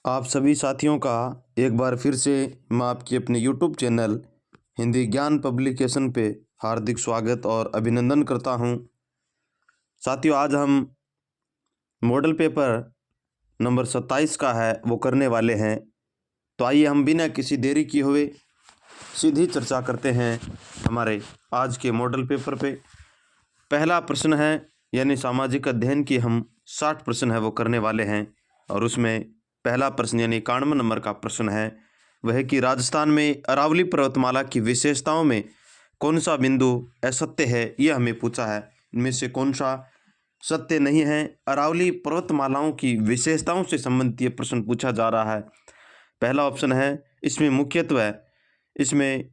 आप सभी साथियों का एक बार फिर से मैं आपके अपने यूट्यूब चैनल हिंदी ज्ञान पब्लिकेशन पे हार्दिक स्वागत और अभिनंदन करता हूं। साथियों, आज हम मॉडल पेपर नंबर 27 का है वो करने वाले हैं। तो आइए हम बिना किसी देरी किए हुए सीधी चर्चा करते हैं हमारे आज के मॉडल पेपर पे। पहला प्रश्न है, यानी सामाजिक अध्ययन की हम 60 प्रश्न है वो करने वाले हैं, और उसमें पहला प्रश्न यानी 91 नंबर का प्रश्न है वह है कि राजस्थान में अरावली पर्वतमाला की विशेषताओं में कौन सा बिंदु असत्य है, यह हमें पूछा है। इनमें से कौन सा सत्य नहीं है? अरावली पर्वतमालाओं की विशेषताओं से संबंधित ये प्रश्न पूछा जा रहा है। पहला ऑप्शन है, इसमें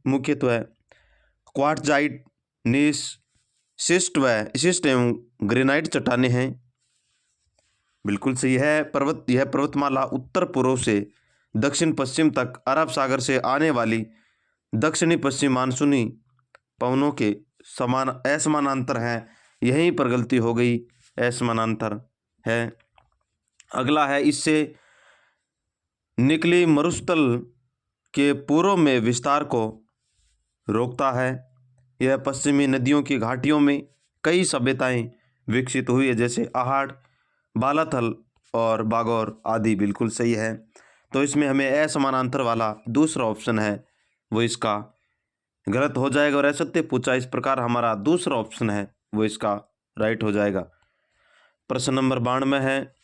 मुख्यत्व क्वार्टजाइट, नीस, शिस्ट एवं ग्रेनाइट चट्टानें हैं। बिल्कुल सही है। यह पर्वतमाला उत्तर पूर्व से दक्षिण पश्चिम तक अरब सागर से आने वाली दक्षिणी पश्चिम मानसूनी पवनों के असमानांतर है। यहीं पर गलती हो गई, असमानांतर है। अगला है, इससे निकली मरुस्थल के पूर्व में विस्तार को रोकता है। यह पश्चिमी नदियों की घाटियों में कई सभ्यताएं विकसित हुई है, जैसे आहड़, बालाथल और बागौर आदि। बिल्कुल सही है। तो इसमें हमें असमानांतर वाला दूसरा ऑप्शन है वो इसका गलत हो जाएगा, और असत्य पूछा इस प्रकार हमारा दूसरा ऑप्शन है वो इसका राइट हो जाएगा। प्रश्न नंबर 92 है,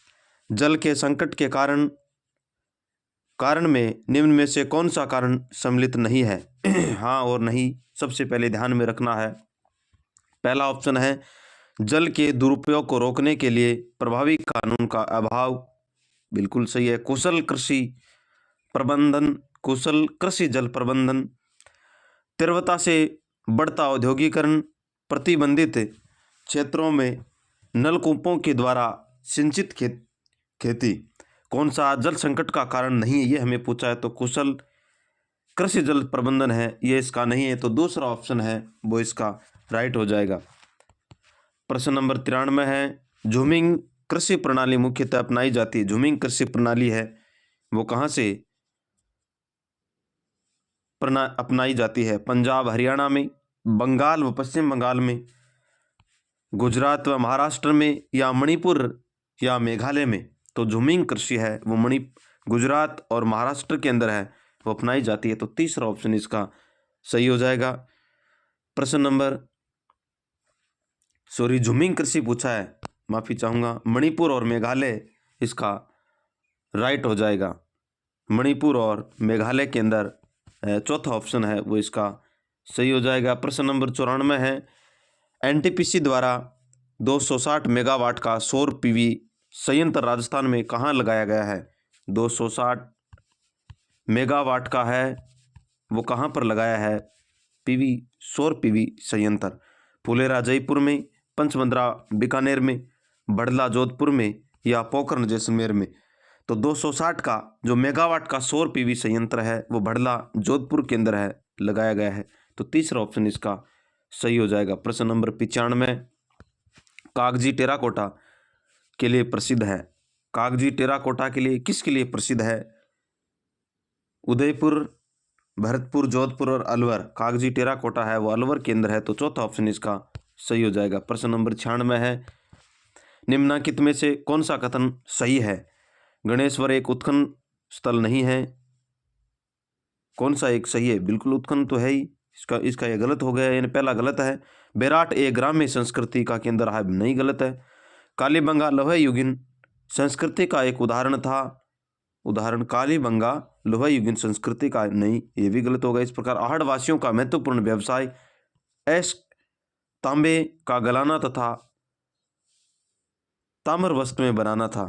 जल के संकट के कारण में निम्न में से कौन सा कारण सम्मिलित नहीं है? हाँ और नहीं सबसे पहले ध्यान में रखना है। पहला ऑप्शन है, जल के दुरुपयोग को रोकने के लिए प्रभावी कानून का अभाव। बिल्कुल सही है। कुशल कृषि जल प्रबंधन, तीव्रता से बढ़ता औद्योगिकरण, प्रतिबंधित क्षेत्रों में नलकूपों के द्वारा सिंचित खेती। कौन सा जल संकट का कारण नहीं है, ये हमें पूछा है। तो कुशल कृषि जल प्रबंधन है, ये इसका नहीं है। तो दूसरा ऑप्शन है वो इसका राइट हो जाएगा। प्रश्न नंबर 93 है, झूमिंग कृषि प्रणाली मुख्यतः अपनाई जाती है। झूमिंग कृषि प्रणाली है वो कहाँ से अपनाई जाती है? पंजाब हरियाणा में, बंगाल व पश्चिम बंगाल में, गुजरात व महाराष्ट्र में, या मणिपुर या मेघालय में। तो झूमिंग कृषि है वो गुजरात और महाराष्ट्र के अंदर है वो अपनाई जाती है। तो तीसरा ऑप्शन इसका सही हो जाएगा। प्रश्न नंबर झूमिंग कृषि पूछा है, माफ़ी चाहूँगा, मणिपुर और मेघालय इसका राइट हो जाएगा। मणिपुर और मेघालय के अंदर चौथा ऑप्शन है वो इसका सही हो जाएगा। प्रश्न नंबर 94 है, एनटीपीसी द्वारा 260 मेगावाट का सौर पीवी संयंत्र राजस्थान में कहाँ लगाया गया है? 260 मेगावाट का है वो कहाँ पर लगाया है? सौर पीवी संयंत्र फुलेरा जयपुर में, पंचमंद्रा बीकानेर में, बड़ला जोधपुर में, या पोखरण जैसलमेर में। तो 260 का जो मेगावाट का सौर पीवी संयंत्र है वो बड़ला जोधपुर के अंदर है लगाया गया है। तो तीसरा ऑप्शन इसका सही हो जाएगा। प्रश्न नंबर 95, कागजी टेराकोटा के लिए प्रसिद्ध है। कागजी टेराकोटा के लिए किसके लिए प्रसिद्ध है? उदयपुर, भरतपुर, जोधपुर और अलवर। कागजी टेराकोटा है वो अलवर के अंदर है। तो चौथा ऑप्शन इसका सही हो जाएगा। प्रश्न नंबर 96 है, निम्नलिखित में से कौन सा कथन सही है? गणेश्वर एक उत्खनन स्थल नहीं है। कौन सा एक सही है? बिल्कुल उत्खनन तो है ही। इसका ये गलत हो गया, यानी पहला गलत है। बेराट एक ग्राम्य संस्कृति का केंद्र है, नहीं, गलत है। कालीबंगा लोह युगीन संस्कृति का एक उदाहरण था। कालीबंगा लोह युगीन संस्कृति का नहीं, ये भी गलत होगा। इस प्रकार आहड़ वासियों का महत्वपूर्ण व्यवसाय तांबे का गलाना तथा ताम्र वस्त्र में बनाना था।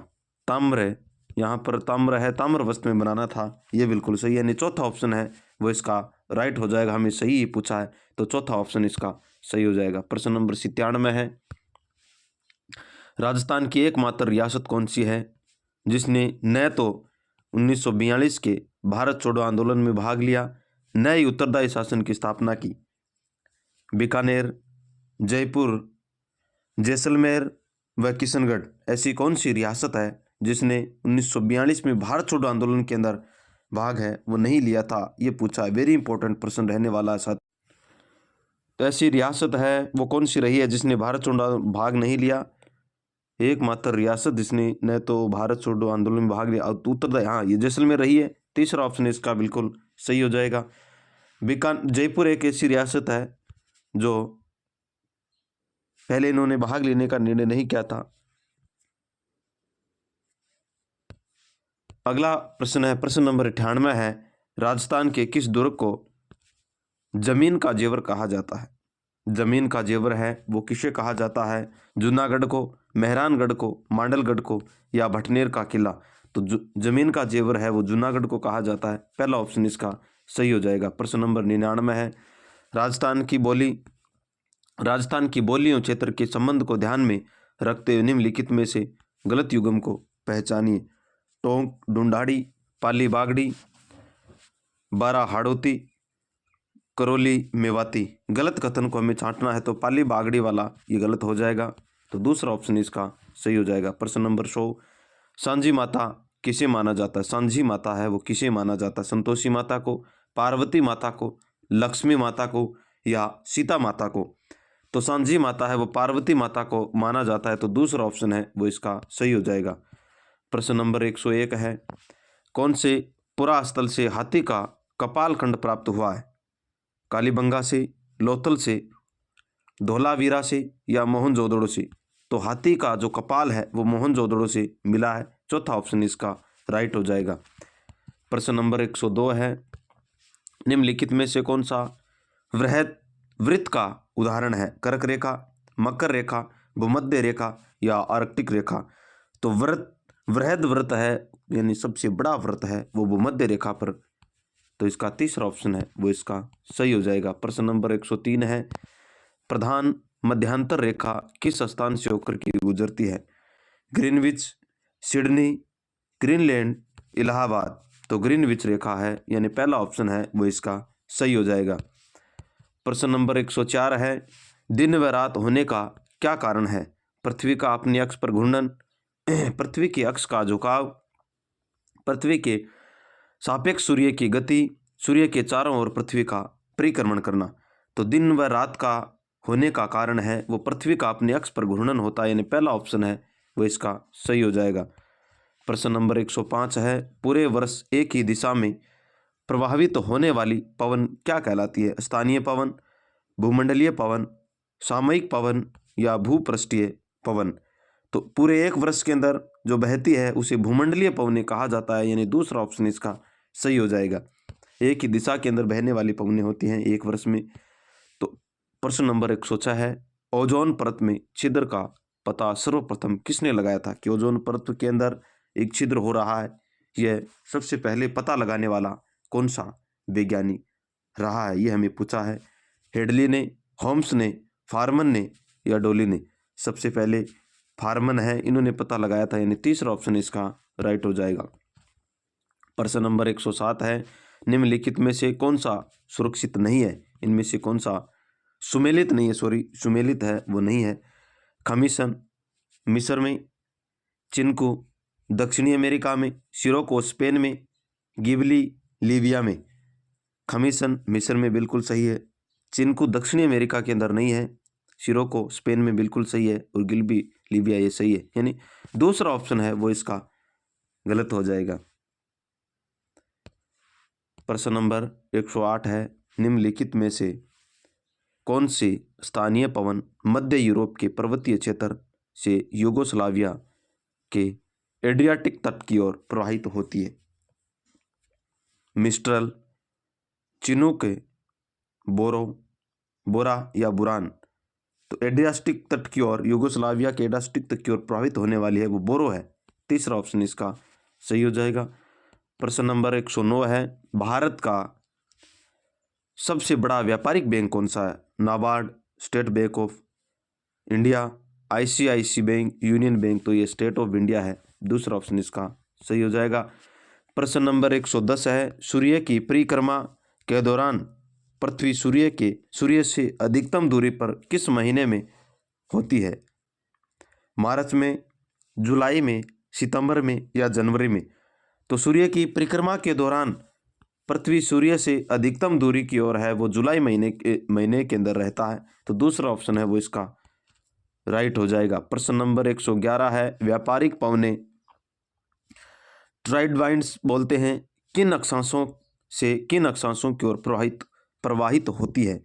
यहाँ पर ताम्र है, ताम्र वस्त्र में बनाना था, ये बिल्कुल सही है। यानी चौथा ऑप्शन है वो इसका राइट हो जाएगा। हमें सही ही पूछा है तो चौथा ऑप्शन इसका सही हो जाएगा। प्रश्न नंबर 97 है, राजस्थान की एकमात्र रियासत कौन सी है जिसने न तो 1942 के भारत छोड़ो आंदोलन में भाग लिया, न ही उत्तरदायी शासन की स्थापना की? बीकानेर, जयपुर, जैसलमेर व किशनगढ़, ऐसी कौन सी रियासत है जिसने 1942 में भारत छोड़ो आंदोलन के अंदर भाग है वो नहीं लिया था, ये पूछा है। वेरी इंपॉर्टेंट प्रश्न रहने वाला है साथ। तो ऐसी रियासत है वो कौन सी रही है जिसने भारत छोड़ो भाग नहीं लिया? एकमात्र रियासत जिसने न तो भारत छोड़ो आंदोलन में भाग लिया और उत्तर, हाँ, ये जैसलमेर रही है। तीसरा ऑप्शन इसका बिल्कुल सही हो जाएगा। जयपुर एक ऐसी रियासत है जो पहले इन्होंने भाग लेने का निर्णय नहीं किया था। अगला प्रश्न है, प्रश्न नंबर 98 है, राजस्थान के किस दुर्ग को जमीन का जेवर कहा जाता है? जमीन का जेवर है वो किसे कहा जाता है? जूनागढ़ को, मेहरानगढ़ को, मांडलगढ़ को या भटनेर का किला? तो जमीन का जेवर है वो जूनागढ़ को कहा जाता है। पहला ऑप्शन इसका सही हो जाएगा। प्रश्न नंबर 99 है, राजस्थान की बोलियों क्षेत्र के संबंध को ध्यान में रखते हुए निम्नलिखित में से गलत युग्म को पहचानिए। टोंक, ढूंढाड़ी, पाली बागड़ी, बारा हाड़ौती, करौली मेवाती। गलत कथन को हमें छांटना है तो पाली बागड़ी वाला ये गलत हो जाएगा, तो दूसरा ऑप्शन इसका सही हो जाएगा। प्रश्न नंबर 100, सांझी माता किसे माना जाता है? सांझी माता है वो किसे माना जाता है? संतोषी माता को, पार्वती माता को, लक्ष्मी माता को या सीता माता को? तो सांझी माता है वो पार्वती माता को माना जाता है, तो दूसरा ऑप्शन है वो इसका सही हो जाएगा। प्रश्न नंबर 101 है, कौन से पुरास्थल से हाथी का कपाल खंड प्राप्त हुआ है? कालीबंगा से, लोथल से, धोलावीरा से या मोहनजोदड़ो से? तो हाथी का जो कपाल है वो मोहनजोदड़ो से मिला है। चौथा ऑप्शन इसका राइट हो जाएगा। प्रश्न नंबर 102 है, निम्नलिखित में से कौन सा वृहद वृत्त का उदाहरण है? कर्क रेखा, मकर रेखा, भूमध्य रेखा या आर्कटिक रेखा? तो वृहद वृत्त है यानी सबसे बड़ा वृत्त है वो भूमध्य रेखा पर, तो इसका तीसरा ऑप्शन है वो इसका सही हो जाएगा। प्रश्न नंबर 103 है, प्रधान मध्यांतर रेखा किस स्थान से होकर के गुजरती है? Greenwich, Sydney, Greenland, Allahabad? तो ग्रीनविच रेखा है यानी पहला ऑप्शन है वो इसका सही हो जाएगा। प्रश्न नंबर 104 है, दिन व रात होने का क्या कारण है? पृथ्वी का अपने अक्ष पर घूर्णन, पृथ्वी के अक्ष का झुकाव, पृथ्वी के सापेक्ष सूर्य की गति, सूर्य के चारों ओर पृथ्वी का परिक्रमण करना? तो दिन व रात का होने का कारण है वो पृथ्वी का अपने अक्ष पर घूर्णन होता है यानी पहला ऑप्शन है वो इसका सही हो जाएगा। प्रश्न नंबर 105 है, पूरे वर्ष एक ही दिशा में प्रभावित होने वाली पवन क्या कहलाती है? स्थानीय पवन, भूमंडलीय पवन, सामयिक पवन या भूपृष्ठीय पवन? तो पूरे एक वर्ष के अंदर जो बहती है उसे भूमंडलीय पवनें कहा जाता है यानी दूसरा ऑप्शन इसका सही हो जाएगा। एक ही दिशा के अंदर बहने वाली पवनें होती हैं एक वर्ष में। तो प्रश्न नंबर 106 है, ओजोन परत में छिद्र का पता सर्वप्रथम किसने लगाया था? कि ओजोन परत के अंदर एक छिद्र हो रहा है, यह सबसे पहले पता लगाने वाला कौन सा वैज्ञानिक रहा है, ये हमें पूछा है। हेडली ने, होम्स ने, फार्मन ने या डोली ने? सबसे पहले फार्मन है, इन्होंने पता लगाया था यानी तीसरा ऑप्शन इसका राइट हो जाएगा। प्रश्न नंबर 107 है, निम्नलिखित में से कौन सा सुरक्षित नहीं है? इनमें से कौन सा सुमेलित नहीं है, सुमेलित है वो नहीं है? खमीसन मिस्र में, चिनको दक्षिणी अमेरिका में, सिरोको स्पेन में, गिबली लीबिया में? खमीसन मिस्र में बिल्कुल सही है, चिनको दक्षिणी अमेरिका के अंदर नहीं है, सिरोको स्पेन में बिल्कुल सही है और गिलबी लीबिया ये सही है यानी दूसरा ऑप्शन है वो इसका गलत हो जाएगा। प्रश्न नंबर 108 है, निम्नलिखित में से कौन सी स्थानीय पवन मध्य यूरोप के पर्वतीय क्षेत्र से यूगोस्लाविया के एड्रियाटिक तट की ओर प्रवाहित होती है? मिस्ट्रल, चिनूक, बोरा या बुरान? तो एड्रियाटिक तट की ओर, यूगोस्लाविया के एड्रियाटिक तट की ओर प्रभावित होने वाली है वो बोरो है। तीसरा ऑप्शन इसका सही हो जाएगा। प्रश्न नंबर 109 है, भारत का सबसे बड़ा व्यापारिक बैंक कौन सा है? NABARD, state bank of India, ICICI bank, union bank? तो ये स्टेट ऑफ इंडिया है, दूसरा ऑप्शन इसका सही हो जाएगा। प्रश्न नंबर 110 है, सूर्य की परिक्रमा के दौरान पृथ्वी सूर्य से अधिकतम दूरी पर किस महीने में होती है? मार्च में, जुलाई में, सितंबर में या जनवरी में? तो सूर्य की परिक्रमा के दौरान पृथ्वी सूर्य से अधिकतम दूरी की ओर है, वो जुलाई महीने के अंदर रहता है। तो दूसरा ऑप्शन है वो इसका राइट हो जाएगा। प्रश्न नंबर 111 है, व्यापारिक पवनें ट्राइड वाइंड्स बोलते हैं किन अक्षांशों की ओर प्रवाहित होती है?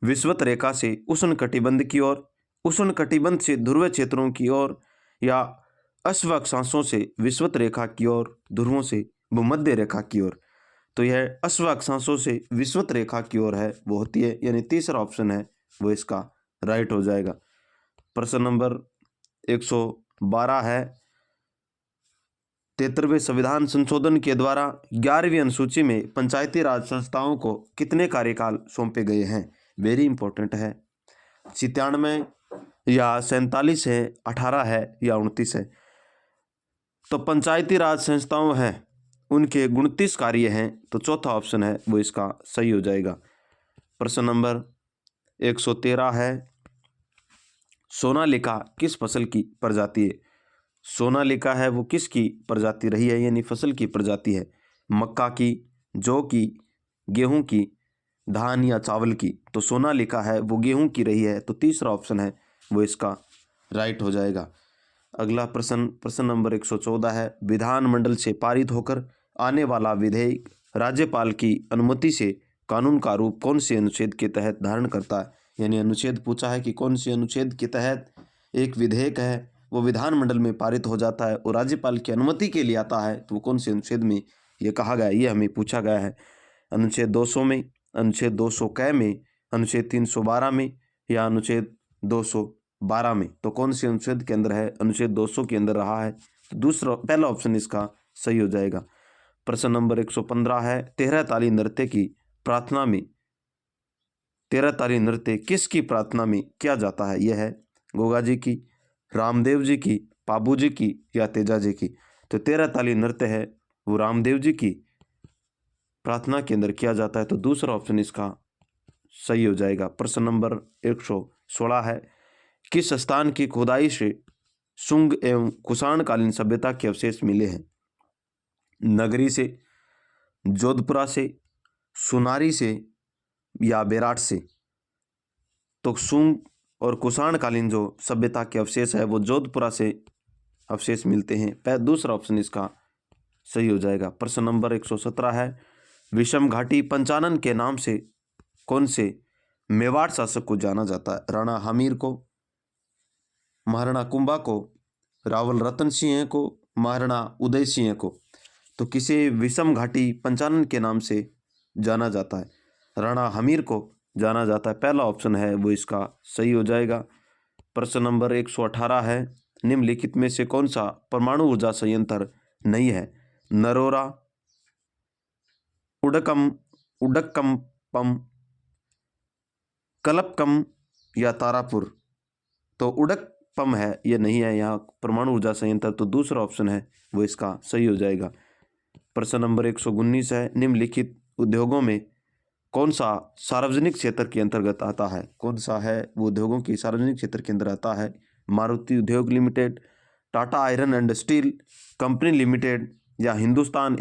विषुवत रेखा से उष्णकटिबंध की ओर, उष्णकटिबंध से ध्रुव क्षेत्रों की ओर, या अश्व अक्षांशों से विषुवत रेखा की ओर, ध्रुवों से भूमध्य रेखा की ओर? तो यह अश्व अक्षांशों से विषुवत रेखा की ओर है वो होती है, यानी तीसरा ऑप्शन है वो इसका राइट हो जाएगा। प्रश्न नंबर 112 है, 73वें संविधान संशोधन के द्वारा 11वीं अनुसूची में पंचायती राज संस्थाओं को कितने कार्यकाल सौंपे गए हैं? वेरी इंपॉर्टेंट है। 97 या 47 है, 18 है या 29 है? तो पंचायती राज संस्थाओं हैं उनके 29 कार्य हैं, तो चौथा ऑप्शन है वो इसका सही हो जाएगा। प्रश्न नंबर 113 है, सोनालिका किस फसल की प्रजाति है? सोनालिका है वो किसकी प्रजाति रही है, यानी फसल की प्रजाति है? मक्का की, जौ की, गेहूं की, धान या चावल की? तो सोनालिका है वो गेहूं की रही है, तो तीसरा ऑप्शन है वो इसका राइट हो जाएगा। अगला प्रश्न नंबर 114 है, विधानमंडल से पारित होकर आने वाला विधेयक राज्यपाल की अनुमति से कानून का रूप कौन से अनुच्छेद के तहत धारण करता है? यानी अनुच्छेद पूछा है कि कौन से अनुच्छेद के तहत एक विधेयक है वो विधानमंडल में पारित हो जाता है और राज्यपाल की अनुमति के लिए आता है, तो वो कौन से अनुच्छेद में ये कहा गया है, ये हमें पूछा गया है। अनुच्छेद 200 में, अनुच्छेद 200 क में, अनुच्छेद 312 में या अनुच्छेद 212 में? तो कौन से अनुच्छेद के अंदर है? अनुच्छेद 200 के अंदर रहा है, तो पहला ऑप्शन इसका सही हो जाएगा। प्रश्न नंबर 115 है, 13 ताली नृत्य की प्रार्थना में, 13 ताली नृत्य किसकी प्रार्थना में किया जाता है? यह है गोगा जी की, रामदेव जी की, पाबू जी की या तेजा जी की? तो 13 ताली नृत्य है वो रामदेव जी की प्रार्थना के अंदर किया जाता है, तो दूसरा ऑप्शन इसका सही हो जाएगा। प्रश्न नंबर 116 है, किस स्थान की खुदाई से शुंग एवं कुषाणकालीन सभ्यता के अवशेष मिले हैं? नगरी से, जोधपुरा से, सुनारी से या बेराट से? तो शुंग और कुषाणकालीन जो सभ्यता के अवशेष है वो जोधपुरा से अवशेष मिलते हैं, दूसरा ऑप्शन इसका सही हो जाएगा। प्रश्न नंबर 117 है, विषम घाटी पंचानन के नाम से कौन से मेवाड़ शासक को जाना जाता है? राणा हमीर को, महाराणा कुंभा को, रावल रतन सिंह को, महाराणा उदय सिंह को? तो किसे विषम घाटी पंचानन के नाम से जाना जाता है? राणा हमीर को जाना जाता है, पहला ऑप्शन है वो इसका सही हो जाएगा। प्रश्न नंबर 118 है, निम्नलिखित में से कौन सा परमाणु ऊर्जा संयंत्र नहीं है? नरोरा, उडक्कम, कलपकम या तारापुर? तो उडक्कम है, ये नहीं है यहाँ परमाणु ऊर्जा संयंत्र, तो दूसरा ऑप्शन है वो इसका सही हो जाएगा। प्रश्न नंबर 119 है, निम्नलिखित उद्योगों में कौन सा सार्वजनिक क्षेत्र के अंतर्गत आता है? कौन सा है वो उद्योगों की सार्वजनिक क्षेत्र के अंदर आता है? मारुति उद्योग limited, Tata iron and steel company limited या हिंदुस्तान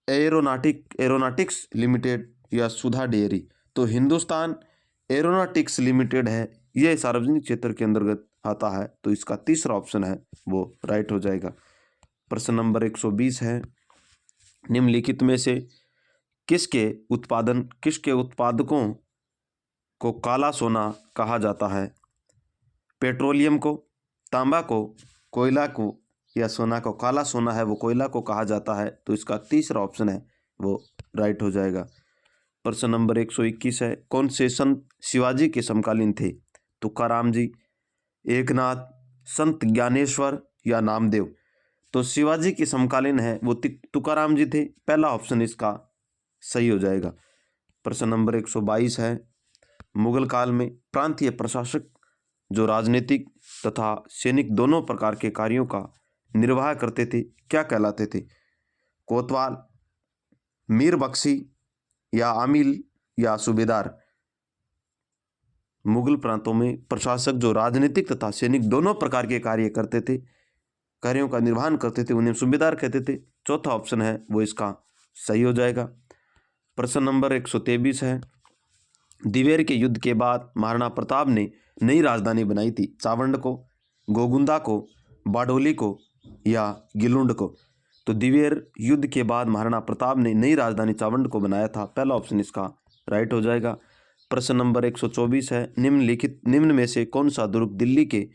एरोनॉटिक्स लिमिटेड या सुधा डेयरी? तो हिंदुस्तान एरोनॉटिक्स लिमिटेड है, यह सार्वजनिक क्षेत्र के अंतर्गत आता है, तो इसका तीसरा ऑप्शन है वो राइट हो जाएगा। प्रश्न नंबर 120 है, निम्नलिखित में से किसके उत्पादकों को काला सोना कहा जाता है? पेट्रोलियम को, तांबा को, कोयला को या सोना को? काला सोना है वो कोयला को कहा जाता है, तो इसका तीसरा ऑप्शन है वो राइट हो जाएगा। प्रश्न नंबर 121 है, कौन से संत शिवाजी के समकालीन थे? तुकाराम जी, एकनाथ, संत ज्ञानेश्वर या नामदेव? तो शिवाजी के समकालीन है वो तुकाराम जी थे, पहला ऑप्शन इसका सही हो जाएगा। प्रश्न नंबर 122 है, मुगल काल में प्रांतीय प्रशासक जो राजनीतिक तथा सैनिक दोनों प्रकार के कार्यों का निर्वाह करते थे क्या कहलाते थे? कोतवाल, मीर बख्शी या आमिल या सूबेदार? मुगल प्रांतों में प्रशासक जो राजनीतिक तथा सैनिक दोनों प्रकार के कार्य करते थे, कार्यों का निर्वहन करते थे, उन्हें सूबेदार कहते थे। चौथा ऑप्शन है वो इसका सही हो जाएगा। प्रश्न नंबर 123 है, दिवेर के युद्ध के बाद महाराणा प्रताप ने नई राजधानी बनाई थी, चावंड को, गोगुंदा को, बाडोली को या गिलुंड को। तो दिवेर युद्ध के बाद महाराणा प्रताप ने नई राजधानी चावंड को बनाया था, पहला ऑप्शन इसका राइट हो जाएगा। प्रश्न नंबर 124 है, निम्न में से कौन सा दुर्ग दिल्ली के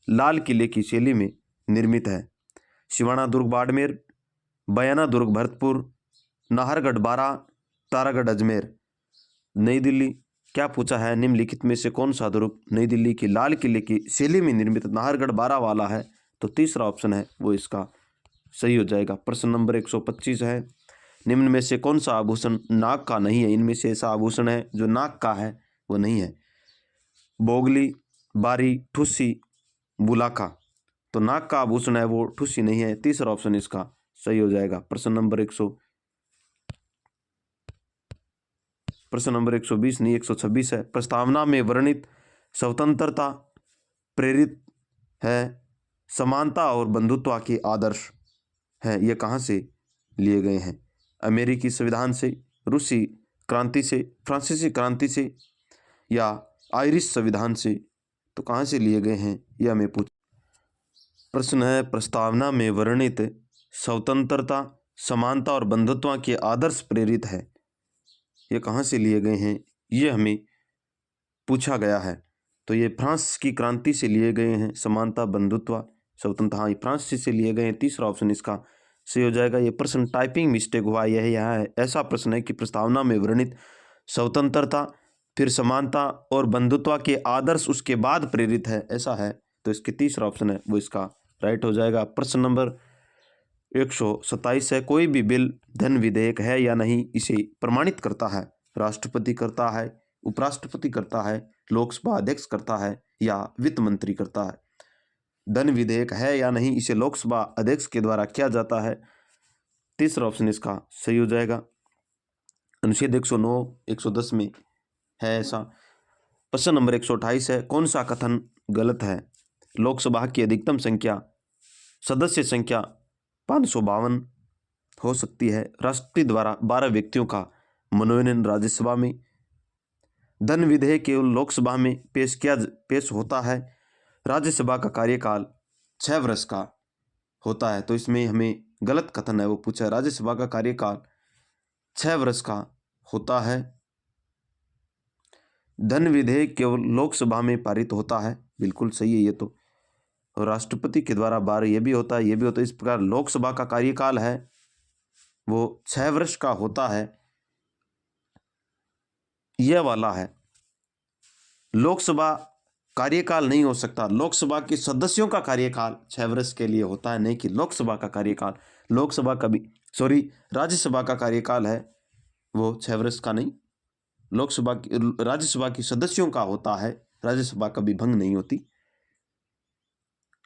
लाल किले की शैली में निर्मित है? सिवाना दुर्ग बाड़मेर, बयाना दुर्ग भरतपुर, नाहरगढ़ बारा, तारागढ़ अजमेर। नई दिल्ली क्या पूछा है, निम्नलिखित में से कौन सा दुर्ग नई दिल्ली के लाल किले की शैली में निर्मित नाहरगढ़ बारा वाला है? तो तीसरा ऑप्शन है वो इसका सही हो जाएगा। प्रश्न नंबर 125 है, निम्न में से कौन सा आभूषण नाक का नहीं है? इनमें से ऐसा आभूषण है जो नाक का है वो नहीं है। बोगली, बारी, ठुस्सी, बुलाका। तो नाक का आभूषण है वो ठुस्सी नहीं है, तीसरा ऑप्शन इसका सही हो जाएगा। प्रश्न नंबर 120 नहीं 126 है, प्रस्तावना में वर्णित स्वतंत्रता प्रेरित है, समानता और बंधुत्व के आदर्श है, ये कहाँ से लिए गए हैं? अमेरिकी संविधान से, रूसी क्रांति से, फ्रांसीसी क्रांति से या आयरिश संविधान से? तो कहाँ से लिए गए हैं यह हमें पूछ। प्रश्न है, प्रस्तावना में वर्णित स्वतंत्रता, समानता और बंधुत्व के आदर्श प्रेरित है, ये कहाँ से लिए गए हैं ये हमें पूछा गया है। तो ये फ्रांस की क्रांति से लिए गए हैं, समानता, बंधुत्व, स्वतंत्रता, हाँ फ्रांस से लिए गए हैं, तीसरा ऑप्शन इसका सही हो जाएगा। ये प्रश्न टाइपिंग मिस्टेक हुआ, यह यहाँ है। ऐसा प्रश्न है कि प्रस्तावना में वर्णित स्वतंत्रता, फिर समानता और बंधुत्व के आदर्श उसके बाद प्रेरित है, ऐसा है। तो इसके तीसरा ऑप्शन है वो इसका राइट हो जाएगा। प्रश्न नंबर 127 है, कोई भी बिल धन विधेयक है या नहीं, इसे प्रमाणित करता है? राष्ट्रपति करता है, उपराष्ट्रपति करता है, लोकसभा अध्यक्ष करता है या वित्त मंत्री करता है? धन विधेयक है या नहीं, इसे लोकसभा अध्यक्ष के द्वारा किया जाता है, तीसरा ऑप्शन इसका सही हो जाएगा। अनुच्छेद 109, 110 में है ऐसा। प्रश्न नंबर 128 है, कौन सा कथन गलत है? लोकसभा की अधिकतम संख्या, सदस्य संख्या 552 हो सकती है, राष्ट्रपति द्वारा 12 व्यक्तियों का मनोनयन राज्यसभा में, धन विधेयक केवल लोकसभा में पेश होता है, राज्यसभा का कार्यकाल 6 वर्ष का होता है। तो इसमें हमें गलत कथन है वो पूछा है, राज्यसभा का कार्यकाल 6 वर्ष का होता है, धन विधेयक केवल लोकसभा में पारित होता है, बिल्कुल सही है ये तो। और राष्ट्रपति के द्वारा 12 ये भी होता है, ये भी होता है। इस प्रकार लोकसभा का कार्यकाल है वो 6 वर्ष का होता है, यह वाला है। लोकसभा कार्यकाल नहीं हो सकता, लोकसभा के सदस्यों का कार्यकाल 6 वर्ष के लिए होता है, नहीं कि लोकसभा का कार्यकाल। लोकसभा का भी राज्यसभा का कार्यकाल है वो 6 वर्ष का नहीं, राज्यसभा की सदस्यों का होता है, राज्यसभा कभी भंग नहीं होती,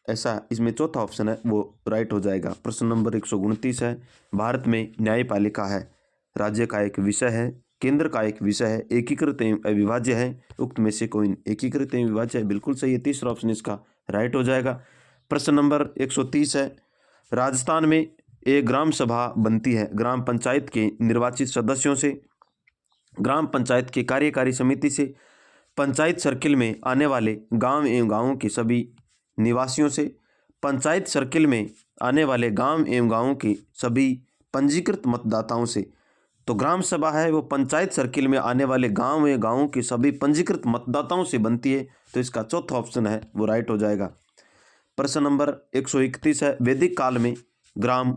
ऐसा इसमें चौथा ऑप्शन है वो राइट हो जाएगा। प्रश्न नंबर 129 है, भारत में न्यायपालिका है, राज्य का एक विषय है, केंद्र का एक विषय है, एकीकृत एवं अविभाज्य है, उक्त में से कोई एकीकृत एवं अविभाज्य है, बिल्कुल सही है, तीसरा ऑप्शन इसका राइट हो जाएगा। प्रश्न नंबर 130 है, राजस्थान में एक ग्राम सभा बनती है ग्राम पंचायत के निर्वाचित सदस्यों से, ग्राम पंचायत की कार्यकारी समिति से, पंचायत सर्किल में आने वाले गांव एवं गांवों के सभी निवासियों से, पंचायत सर्किल में आने वाले गांव एवं गांवों के सभी पंजीकृत मतदाताओं से। तो ग्राम सभा है वो पंचायत सर्किल में आने वाले गांव एवं गांवों के सभी पंजीकृत मतदाताओं से बनती है, तो इसका चौथा ऑप्शन है वो राइट हो जाएगा। प्रश्न नंबर 131 है, वैदिक काल में ग्राम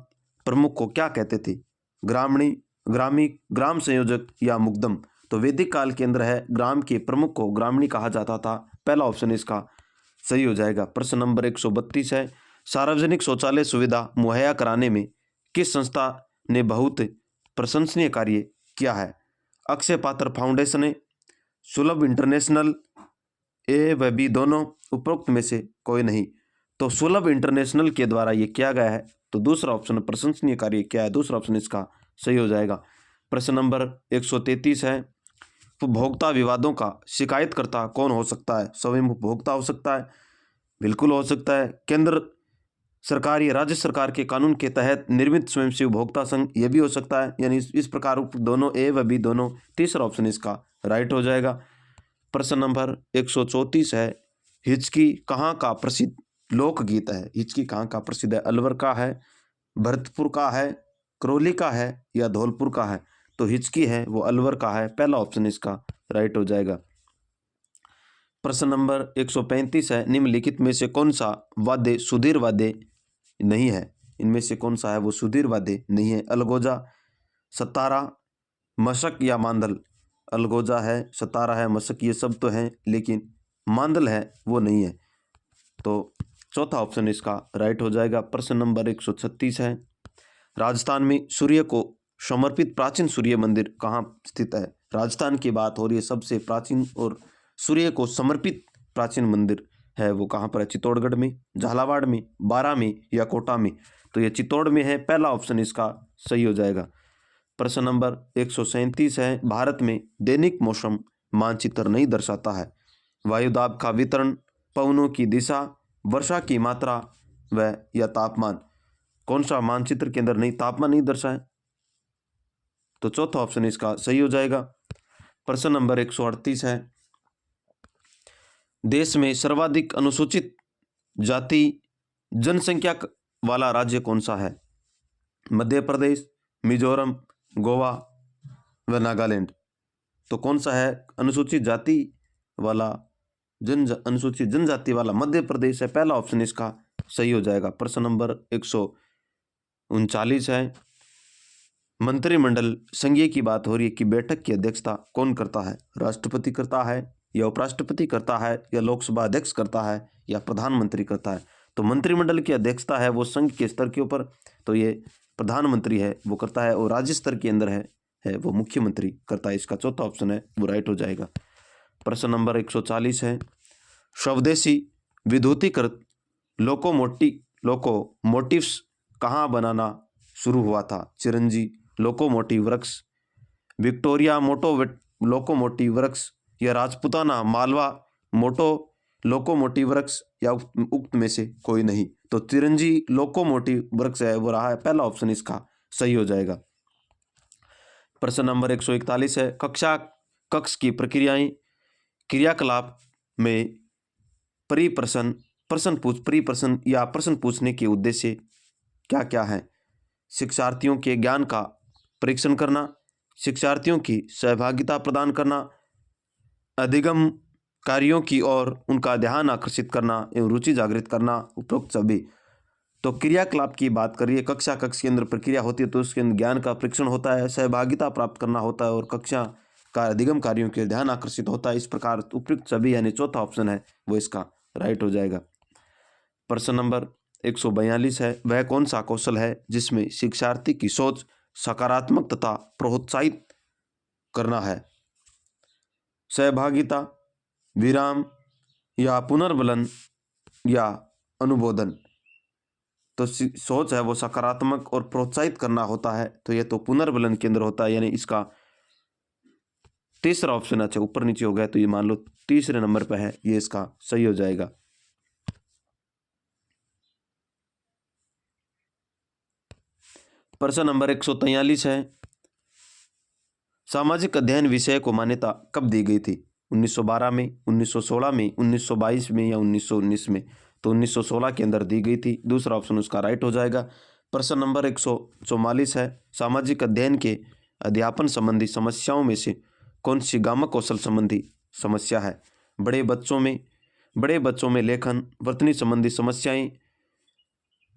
प्रमुख को क्या कहते थे? ग्रामणी, ग्रामी, ग्राम संयोजक या मुग्धम? तो वैदिक काल के अंदर है ग्राम के प्रमुख को ग्रामणी कहा जाता था, पहला ऑप्शन इसका सही हो जाएगा। प्रश्न नंबर 132 है, सार्वजनिक शौचालय सुविधा मुहैया कराने में किस संस्था ने बहुत प्रशंसनीय कार्य किया है? अक्षय पात्र फाउंडेशन ने, सुलभ इंटरनेशनल, ए व बी दोनों, उपरोक्त में से कोई नहीं। तो सुलभ इंटरनेशनल के द्वारा ये किया गया है, तो दूसरा ऑप्शन प्रशंसनीय कार्य क्या है, दूसरा ऑप्शन इसका सही हो जाएगा। प्रश्न नंबर 133 है, उपभोक्ता विवादों का शिकायतकर्ता कौन हो सकता है? स्वयं उपभोक्ता हो सकता है, बिल्कुल हो सकता है। केंद्र सरकार या राज्य सरकार के कानून के तहत निर्मित स्वयंसेवी उपभोक्ता संघ, ये भी हो सकता है। यानी इस प्रकार दोनों ए व बी दोनों, तीसरा ऑप्शन इसका राइट हो जाएगा। प्रश्न नंबर 134 है, हिचकी कहाँ का प्रसिद्ध लोकगीत है? हिचकी कहाँ का प्रसिद्ध है? अलवर का है, भरतपुर का है, करौली का है या धौलपुर का है? तो हिचकी है वो अलवर का है, पहला ऑप्शन इसका राइट हो जाएगा। प्रश्न नंबर 135 है, निम्नलिखित में से कौन सा वाद्य सुधीर वाद्य नहीं है? इनमें से कौन सा है वो सुधीर वाद्य नहीं है? अलगोजा, सतारा, मशक या मांदल? अलगोजा है, सतारा है, मशक ये सब तो हैं, लेकिन मांदल है वो नहीं है। तो चौथा ऑप्शन इसका राइट हो जाएगा। प्रश्न नंबर 136 है, राजस्थान में सूर्य को समर्पित प्राचीन सूर्य मंदिर कहाँ स्थित है? राजस्थान की बात हो रही है, सबसे प्राचीन और सूर्य को समर्पित प्राचीन मंदिर है वो कहाँ पर है? चित्तौड़गढ़ में, झालावाड़ में, बारां में या कोटा में? तो ये चित्तौड़ में है, पहला ऑप्शन इसका सही हो जाएगा। प्रश्न नंबर 137 है, भारत में दैनिक मौसम मानचित्र नहीं दर्शाता है। वायुदाब का वितरण, पवनों की दिशा, वर्षा की मात्रा व या तापमान? कौन सा मानचित्र के अंदर नहीं तापमान नहीं दर्शाए? तो चौथा ऑप्शन इसका सही हो जाएगा। प्रश्न नंबर 138 है, देश में सर्वाधिक अनुसूचित जाति जनसंख्या वाला राज्य कौन सा है? मध्य प्रदेश, मिजोरम, गोवा व नागालैंड? तो कौन सा है अनुसूचित जाति वाला अनुसूचित जनजाति वाला? मध्य प्रदेश है, पहला ऑप्शन इसका सही हो जाएगा। प्रश्न नंबर 139 है, मंत्रिमंडल संघीय की बात हो रही है कि बैठक की अध्यक्षता कौन करता है? राष्ट्रपति करता है या उपराष्ट्रपति करता है या लोकसभा अध्यक्ष करता है या प्रधानमंत्री करता है? तो मंत्रिमंडल की अध्यक्षता है वो संघ के स्तर के ऊपर, तो ये प्रधानमंत्री है वो करता है, और राज्य स्तर के अंदर है वो मुख्यमंत्री करता है। इसका चौथा ऑप्शन है वो राइट हो जाएगा। प्रश्न नंबर 140 है, स्वदेशी विद्युतीकृत लोकोमोटिव्स कहाँ बनाना शुरू हुआ था? चिरंजी लोकोमोटिव वर्क्स, विक्टोरिया मोटो लोकोमोटिव वर्क्स या राजपुताना मालवा मोटो लोकोमोटिव वर्क्स या उक्त में से कोई नहीं? तो चिरंजी लोकोमोटिव वर्क्स है वो रहा है, पहला ऑप्शन इसका सही हो जाएगा। प्रश्न नंबर 141 है, कक्ष की प्रक्रियाएं क्रियाकलाप में परिप्रश्न या प्रश्न पूछने के उद्देश्य क्या क्या है? शिक्षार्थियों के ज्ञान का परीक्षण करना, शिक्षार्थियों की सहभागिता प्रदान करना, अधिगम कार्यों की ओर उनका ध्यान आकर्षित करना एवं रुचि जागृत करना, उपरोक्त सभी। तो क्रियाकलाप की बात करिए, कक्षा के अंदर प्रक्रिया होती है तो उसके अंदर ज्ञान का परीक्षण होता है, सहभागिता प्राप्त करना होता है और कक्षा का अधिगम कार्यों के ध्यान आकर्षित होता है। इस प्रकार उपयुक्त सभी यानी चौथा ऑप्शन है वो इसका राइट हो जाएगा। प्रश्न नंबर 142 है, वह कौन सा कौशल है जिसमें शिक्षार्थी की सोच सकारात्मक तथा प्रोत्साहित करना है? सहभागिता, विराम या पुनर्बलन या अनुबोधन? तो सोच है वो सकारात्मक और प्रोत्साहित करना होता है, तो ये तो पुनर्बलन के अंदर होता है, यानी इसका तीसरा ऑप्शन, अच्छा ऊपर नीचे हो गया तो ये मान लो तीसरे नंबर पर है, ये इसका सही हो जाएगा। प्रश्न नंबर 143 है, सामाजिक अध्ययन विषय को मान्यता कब दी गई थी? 1912 में, 1916 में, 1922 में या 1919 में? तो 1916 के अंदर दी गई थी, दूसरा ऑप्शन उसका राइट हो जाएगा। प्रश्न नंबर 144 है, सामाजिक अध्ययन के अध्यापन संबंधी समस्याओं में से कौन सी गामक कौशल संबंधी समस्या है? बड़े बच्चों में लेखन, वर्तनी संबंधी समस्याएं,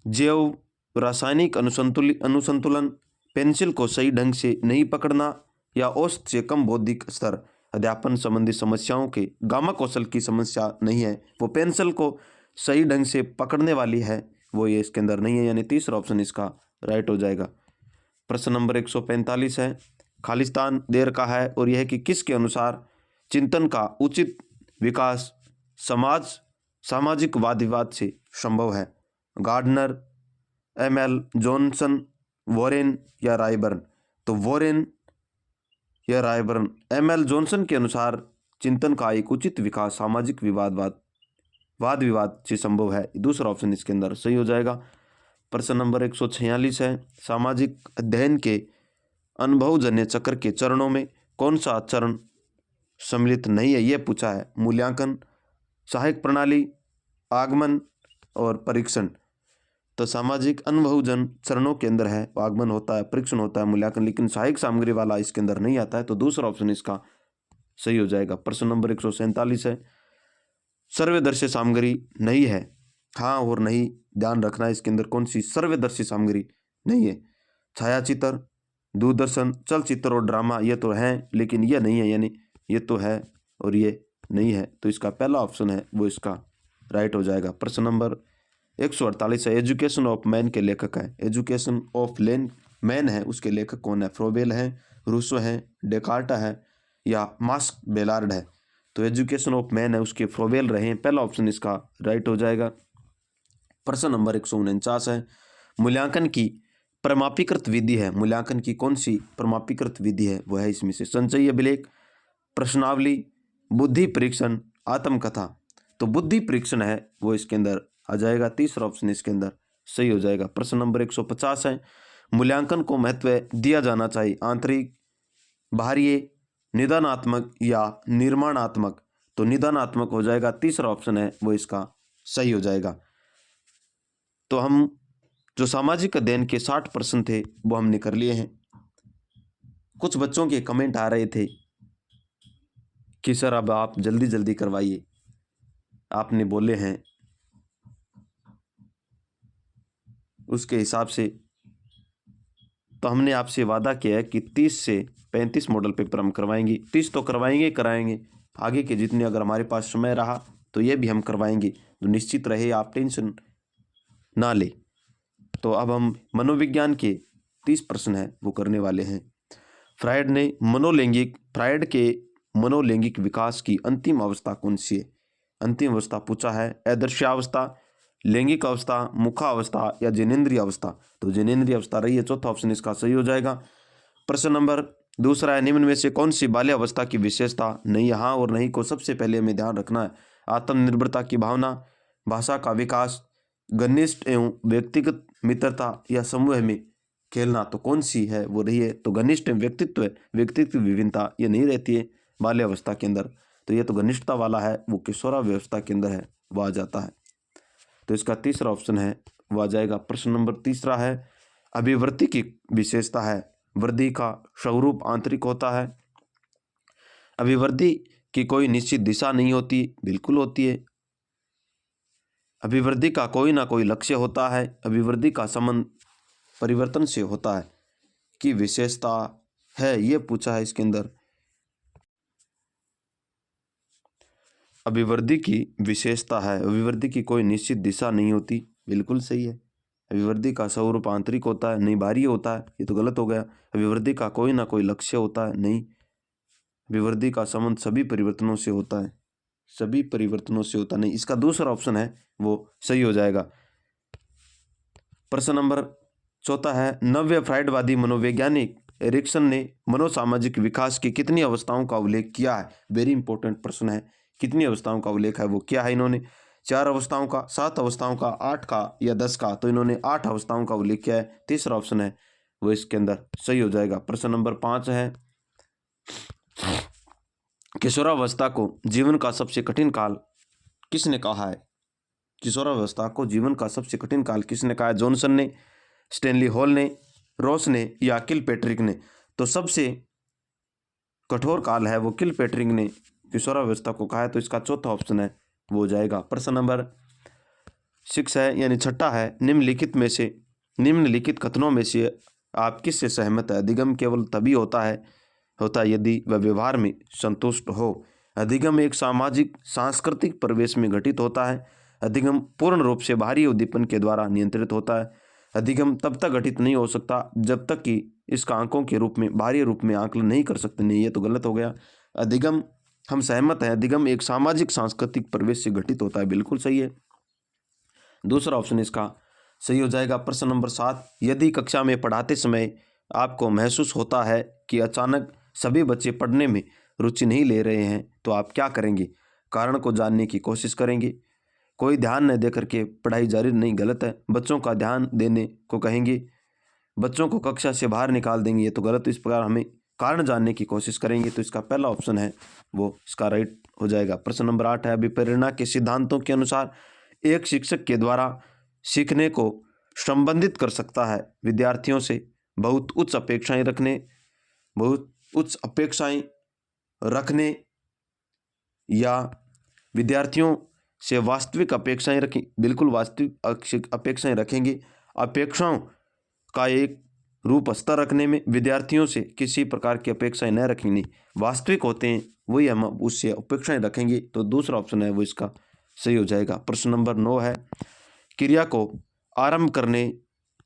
जैव रासायनिक अनुसंतुलन, पेंसिल को सही ढंग से नहीं पकड़ना या औसत से कम बौद्धिक स्तर? अध्यापन संबंधी समस्याओं के गामक कौशल की समस्या नहीं है, वो पेंसिल को सही ढंग से पकड़ने वाली है, वो ये इसके अंदर नहीं है, यानी तीसरा ऑप्शन इसका राइट हो जाएगा। प्रश्न नंबर 145 है, खालिस्तान दे रखा है और यह कि किसके अनुसार चिंतन का उचित विकास सामाजिक वाद विवाद से संभव है? गार्डनर, एमएल जॉनसन, वॉरेन या रायबर्न? तो वॉरेन यह रायबर्न एम.एल. जॉनसन के अनुसार चिंतन का एक उचित विकास सामाजिक वाद विवाद से संभव है। दूसरा ऑप्शन इसके अंदर सही हो जाएगा। प्रश्न नंबर 146 है, सामाजिक अध्ययन के अनुभवजन्य चक्र के चरणों में कौन सा चरण सम्मिलित नहीं है, यह पूछा है। मूल्यांकन, सहायक प्रणाली, आगमन और परीक्षण। तो सामाजिक अनुभवजन चरणों के अंदर है, आगमन होता है, परीक्षण होता है, मूल्यांकन, लेकिन सहायक सामग्री वाला इसके अंदर नहीं आता है। तो दूसरा ऑप्शन इसका सही हो जाएगा। प्रश्न नंबर 147 है, सर्वदर्शी सामग्री नहीं है, हाँ और नहीं ध्यान रखना है इसके अंदर कौन सी सर्वदर्शी सामग्री नहीं है। छायाचित्र, दूरदर्शन, चलचित्र और ड्रामा ये तो हैं, लेकिन ये नहीं है, यानी ये तो है और ये नहीं है। तो इसका पहला ऑप्शन है वो इसका राइट हो जाएगा। प्रश्न नंबर 148 है, एजुकेशन ऑफ मैन के लेखक है। एजुकेशन ऑफ मैन है, उसके लेखक कौन है? फ्रोबेल है, रूसो है, डेकार्ट है या मार्क्स बेलार्ड है। तो एजुकेशन ऑफ मैन है, उसके फ्रोबेल रहे हैं, पहला ऑप्शन इसका राइट हो जाएगा। प्रश्न नंबर 149 है, मूल्यांकन की प्रमापीकृत विधि है। मूल्यांकन की कौन सी प्रमापीकृत विधि है? वो है इसमें से संचयी अभिलेख, प्रश्नावली, बुद्धि परीक्षण, आत्मकथा। तो बुद्धि परीक्षण है वो इसके अंदर आ जाएगा, तीसरा ऑप्शन इसके अंदर सही हो जाएगा। प्रश्न नंबर 150 है, मूल्यांकन को महत्व दिया जाना चाहिए, आंतरिक, बाहरी, निदानात्मक या निर्माणात्मक। तो निदानात्मक हो जाएगा, तीसरा ऑप्शन है वो इसका सही हो जाएगा। तो हम जो सामाजिक अध्ययन के 60 प्रश्न थे वो हमने कर लिए हैं। कुछ बच्चों के कमेंट आ रहे थे कि सर अब आप जल्दी जल्दी करवाइए, आपने बोले हैं उसके हिसाब से। तो हमने आपसे वादा किया है कि 30 से 35 मॉडल पेपर हम करवाएंगे। 30 तो कराएंगे, आगे के जितने अगर हमारे पास समय रहा तो ये भी हम करवाएंगे। तो निश्चित रहे, आप टेंशन ना ले। तो अब हम मनोविज्ञान के 30 प्रश्न हैं वो करने वाले हैं। फ्रायड के मनोलैंगिक विकास की अंतिम अवस्था कौन सी है? अंतिम अवस्था पूछा है, अदृश्यावस्था, लैंगिक अवस्था, मुखावस्था या जनेंद्रिय अवस्था। तो जनेंद्रिय अवस्था रही है, चौथा ऑप्शन इसका सही हो जाएगा। प्रश्न नंबर दूसरा है, निम्न में से कौन सी बाल्यावस्था की विशेषता नहीं है? हाँ और नहीं को सबसे पहले हमें ध्यान रखना है। आत्मनिर्भरता की भावना, भाषा का विकास, घनिष्ठ एवं व्यक्तिगत मित्रता या समूह में खेलना। तो कौन सी है वो रही है? तो घनिष्ठ व्यक्तित्व विभिन्नता ये नहीं रहती है बाल्यावस्था के अंदर। तो ये तो घनिष्ठता वाला है, वो किशोरावस्था के अंदर है, वो आ जाता है। तो इसका तीसरा ऑप्शन है वो आ जाएगा। प्रश्न नंबर तीसरा है, अभिवृद्धि की विशेषता है, वृद्धि का स्वरूप आंतरिक होता है। अभिवृद्धि की कोई निश्चित दिशा नहीं होती, बिल्कुल होती है। अभिवृद्धि का कोई ना कोई लक्ष्य होता है। अभिवृद्धि का संबंध परिवर्तन से होता है की विशेषता है, ये पूछा है इसके अंदर। अभिवृद्धि की विशेषता है, अभिवृद्धि की कोई निश्चित दिशा नहीं होती, बिल्कुल सही है। अभिवृद्धि का स्वरूप आंतरिक होता है, नहीं बाहरी होता है, ये तो गलत हो गया। अभिवृद्धि का कोई ना कोई लक्ष्य होता है, नहीं। अभिवृद्धि का संबंध सभी परिवर्तनों से होता है, सभी परिवर्तनों से होता नहीं। इसका दूसरा ऑप्शन है वो सही हो जाएगा। प्रश्न नंबर चौथा है, नव्य फ्रायडवादी मनोवैज्ञानिक एरिक्सन ने मनोसामाजिक विकास की कितनी अवस्थाओं का उल्लेख किया है? वेरी इंपॉर्टेंट प्रश्न है, कितनी अवस्थाओं का उल्लेख है वो किया है इन्होंने? 4 अवस्थाओं का, 7 अवस्थाओं का, 8 का या 10 का? तो इन्होंने 8 अवस्थाओं का उल्लेख किया है, तीसरा ऑप्शन है वो इसके अंदर सही हो जाएगा। प्रश्न नंबर 5 है, किशोरावस्था को जीवन का सबसे कठिन काल किसने कहा है? किशोरावस्था को जीवन का सबसे कठिन काल किसने कहा है? जॉनसन ने, स्टैनली हॉल ने, रॉस ने या किलपैट्रिक ने? तो सबसे कठोर काल है वो किलपैट्रिक ने किशोरावस्था को कहा है। तो इसका चौथा ऑप्शन है वो हो जाएगा। प्रश्न नंबर 6 है, यानी छठा है, निम्नलिखित कथनों में से आप किससे सहमत है? अधिगम केवल तभी होता है यदि वह व्यवहार में संतुष्ट हो। अधिगम एक सामाजिक सांस्कृतिक परिवेश में घटित होता है। अधिगम पूर्ण रूप से बाहरी उद्दीपन के द्वारा नियंत्रित होता है। अधिगम तब तक घटित नहीं हो सकता जब तक कि इसका अंकों के रूप में, बाहरी रूप में आकलन नहीं कर सकते। नहीं, ये तो गलत हो गया। अधिगम हम सहमत हैं, अधिगम एक सामाजिक सांस्कृतिक परिवेश से घटित होता है, बिल्कुल सही है, दूसरा ऑप्शन इसका सही हो जाएगा। प्रश्न नंबर 7, यदि कक्षा में पढ़ाते समय आपको महसूस होता है कि अचानक सभी बच्चे पढ़ने में रुचि नहीं ले रहे हैं तो आप क्या करेंगे? कारण को जानने की कोशिश करेंगे। कोई ध्यान न दे करके पढ़ाई जारी नहीं, गलत है। बच्चों का ध्यान देने को कहेंगे, बच्चों को कक्षा से बाहर निकाल देंगे, ये तो गलत। तो इस प्रकार हमें कारण जानने की कोशिश करेंगे, तो इसका पहला ऑप्शन है वो इसका राइट हो जाएगा। प्रश्न नंबर 8 है, अभिप्रेरणा के सिद्धांतों के अनुसार एक शिक्षक के द्वारा सीखने को संबंधित कर सकता है विद्यार्थियों से बहुत उच्च अपेक्षाएं रखने या विद्यार्थियों से वास्तविक अपेक्षाएं रखें। बिल्कुल वास्तविक अपेक्षाएं रखेंगे। अपेक्षाओं का एक रूप स्तर रखने में विद्यार्थियों से किसी प्रकार की अपेक्षाएं न रखेंगी, वास्तविक होते हैं वही हम उससे अपेक्षाएं रखेंगे। तो दूसरा ऑप्शन है वो इसका सही हो जाएगा। प्रश्न नंबर 9 है, क्रिया को आरंभ करने,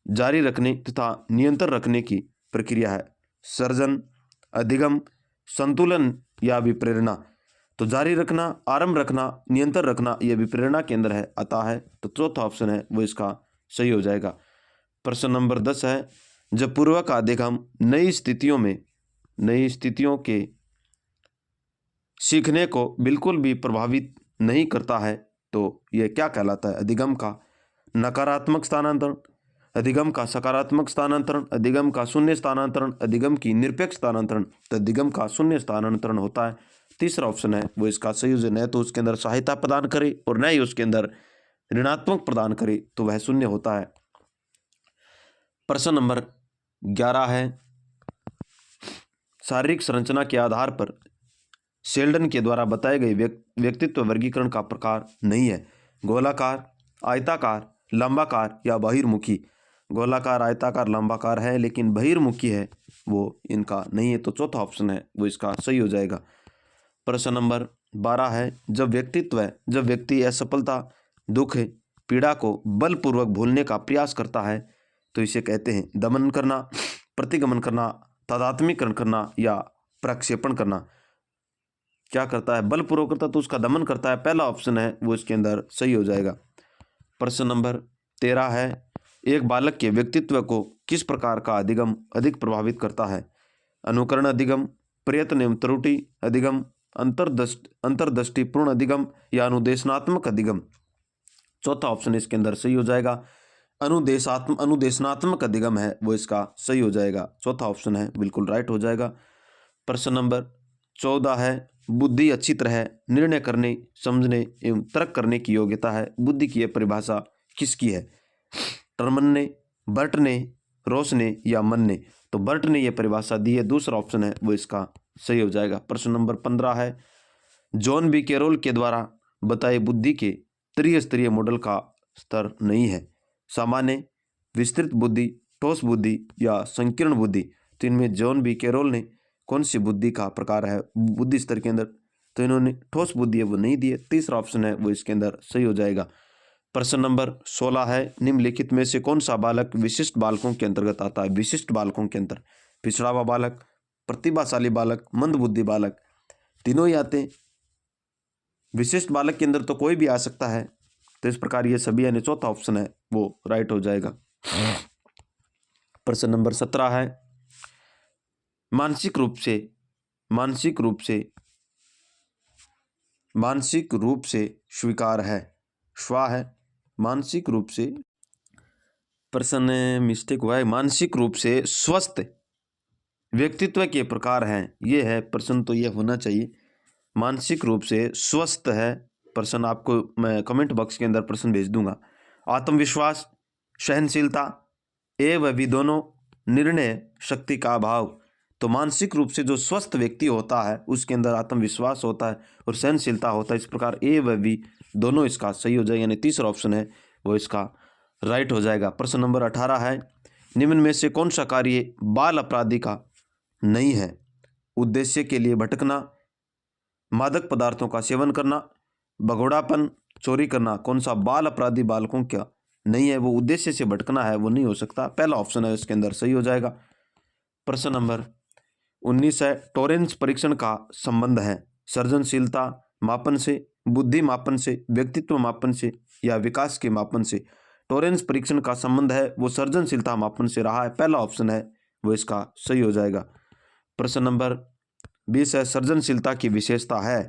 जारी रखने तथा नियंत्रण रखने की प्रक्रिया है सर्जन, अधिगम, संतुलन या अभिप्रेरणा। तो जारी रखना, आरंभ रखना, नियंत्रण रखना ये अभिप्रेरणा के अंदर है आता है। तो चौथा ऑप्शन है वो इसका सही हो जाएगा। प्रश्न नंबर 10 है, जब पूर्वक का अधिगम नई स्थितियों के सीखने को बिल्कुल भी प्रभावित नहीं करता है तो यह क्या कहलाता है? अधिगम का नकारात्मक स्थानांतरण, अधिगम का सकारात्मक स्थानांतरण, अधिगम का शून्य स्थानांतरण, अधिगम की निरपेक्ष स्थानांतरण। तो अधिगम का शून्य स्थानांतरण होता है। तीसरा ऑप्शन है वो इसका सही हो, न तो उसके अंदर सहायता प्रदान करे और न ही उसके अंदर ऋणात्मक प्रदान करे, तो वह शून्य होता है। प्रश्न नंबर 11 है, शारीरिक संरचना के आधार पर शेल्डन के द्वारा बताए गए व्यक्तित्व वर्गीकरण का प्रकार नहीं है। गोलाकार, आयताकार, लंबाकार या बहिर्मुखी। गोलाकार, आयताकार, लंबाकार है लेकिन बहिर्मुखी है वो इनका नहीं है। तो चौथा ऑप्शन है वो इसका सही हो जाएगा। प्रश्न नंबर 12 है, जब व्यक्ति असफलता, दुख, पीड़ा को बलपूर्वक भूलने का प्रयास करता है तो इसे कहते हैं दमन करना, प्रतिगमन करना, तादात्म्यकरण करना या प्रक्षेपण करना। क्या करता है? बलपूर्वक करता तो उसका दमन करता है। पहला ऑप्शन है वो इसके अंदर सही हो जाएगा। प्रश्न नंबर 13 है, एक बालक के व्यक्तित्व को किस प्रकार का अधिगम अधिक प्रभावित करता है? अनुकरण अधिगम, प्रयत्न एवं त्रुटि अधिगम, अंतर्दृष्टिपूर्ण अधिगम या अनुदेशनात्मक अधिगम। चौथा ऑप्शन इसके अंदर सही हो जाएगा। अनुदेशनात्मक अधिगम है वो इसका सही हो जाएगा। चौथा ऑप्शन है बिल्कुल राइट हो जाएगा। प्रश्न नंबर 14 है, बुद्धि अच्छी तरह निर्णय करने, समझने एवं तर्क करने की योग्यता है। बुद्धि की यह परिभाषा किसकी है? टर्मन ने, बर्ट ने, रोस ने या मन ने। तो बर्ट ने यह परिभाषा दी है। दूसरा ऑप्शन है वो इसका सही हो जाएगा। प्रश्न नंबर 15 है, जॉन बी कैरोल के द्वारा बताए बुद्धि के त्रिस्तरीय मॉडल का स्तर नहीं है। सामान्य, विस्तृत बुद्धि, ठोस बुद्धि या संकीर्ण बुद्धि। तो इनमें जॉन बी कैरोल ने कौन सी बुद्धि का प्रकार है बुद्धि स्तर के अंदर? तो इन्होंने ठोस बुद्धि है वो नहीं दी है। तीसरा ऑप्शन है वो इसके अंदर सही हो जाएगा। प्रश्न नंबर 16 है, निम्नलिखित में से कौन सा बालक विशिष्ट बालकों के अंतर्गत आता है? विशिष्ट बालकों के अंतर पिछड़ा हुआ बालक, प्रतिभाशाली बालक, मंदबुद्धि बालक, तीनों ही आते हैं। विशिष्ट बालक के अंदर तो कोई भी आ सकता है। तो इस प्रकार ये सभी यानी चौथा ऑप्शन है वो राइट हो जाएगा। प्रश्न नंबर 17 है, मानसिक रूप से स्वीकार है। स्वा है मानसिक रूप से, प्रश्न मिस्टेक हुआ है, मानसिक रूप से स्वस्थ व्यक्तित्व के प्रकार हैं। ये है प्रश्न, तो ये होना चाहिए मानसिक रूप से स्वस्थ है। प्रश्न आपको मैं कमेंट बॉक्स के अंदर प्रश्न भेज दूंगा। आत्मविश्वास, सहनशीलता एवं भी दोनों, निर्णय शक्ति का अभाव। तो मानसिक रूप से जो स्वस्थ व्यक्ति होता है उसके अंदर आत्मविश्वास होता है और सहनशीलता होता है। इस प्रकार ए व बी दोनों इसका सही हो जाएगा, यानी तीसरा ऑप्शन है वो इसका राइट हो जाएगा। प्रश्न नंबर 18 है, निम्न में से कौन सा कार्य बाल अपराधी का नहीं है? उद्देश्य के लिए भटकना, मादक पदार्थों का सेवन करना, भगोड़ापन, चोरी करना। कौन सा बाल अपराधी बालकों का नहीं है? वो उद्देश्य से भटकना है वो नहीं हो सकता। पहला ऑप्शन है इसके अंदर सही हो जाएगा। प्रश्न नंबर 19 है, टोरेंस परीक्षण का संबंध है सृजनशीलता मापन से, बुद्धि मापन से, व्यक्तित्व मापन से या विकास के मापन से। टोरेंस परीक्षण का संबंध है वो सृजनशीलता मापन से रहा है। पहला ऑप्शन है वो इसका सही हो जाएगा। प्रश्न नंबर 20 है सृजनशीलता की विशेषता है।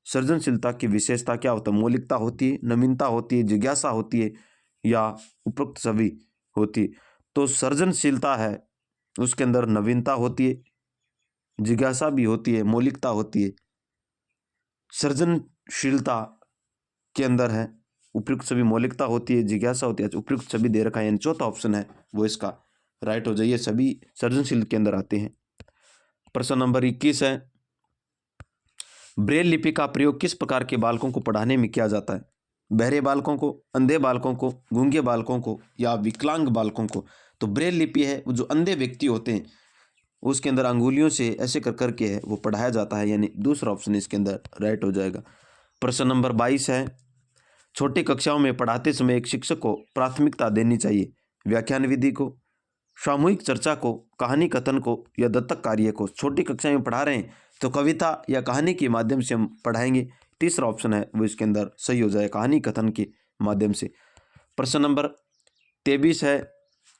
सृजनशीलता की विशेषता क्या होता है? मौलिकता होती है, नवीनता होती है, जिज्ञासा होती है या उपरोक्त सभी होती है। तो सृजनशीलता है उसके अंदर नवीनता होती है, जिज्ञासा भी होती है, मौलिकता होती है। सृजनशीलता के अंदर है उपयुक्त सभी, मौलिकता होती है, जिज्ञासा होती है, उपयुक्त सभी दे रखा है, यानी चौथा ऑप्शन है वो इसका राइट हो जाइए। सभी सृजनशील के अंदर आते हैं। प्रश्न नंबर 21 है ब्रेल लिपि का प्रयोग किस प्रकार के बालकों को पढ़ाने में किया जाता है? बहरे बालकों को, अंधे बालकों को, गूंगे बालकों को या विकलांग बालकों को? तो ब्रेल लिपि है वो जो अंधे व्यक्ति होते हैं उसके अंदर अंगुलियों से ऐसे कर करके है वो पढ़ाया जाता है, यानी दूसरा ऑप्शन इसके अंदर राइट हो जाएगा। प्रश्न नंबर 22 है छोटी कक्षाओं में पढ़ाते समय एक शिक्षक को प्राथमिकता देनी चाहिए? व्याख्यान विधि को, सामूहिक चर्चा को, कहानी कथन को या दत्तक कार्य को? छोटी कक्षा में पढ़ा रहे हैं तो कविता या कहानी के माध्यम से हम पढ़ाएंगे, तीसरा ऑप्शन है वो इसके अंदर सही हो जाए, कहानी कथन के माध्यम से। प्रश्न नंबर 23 है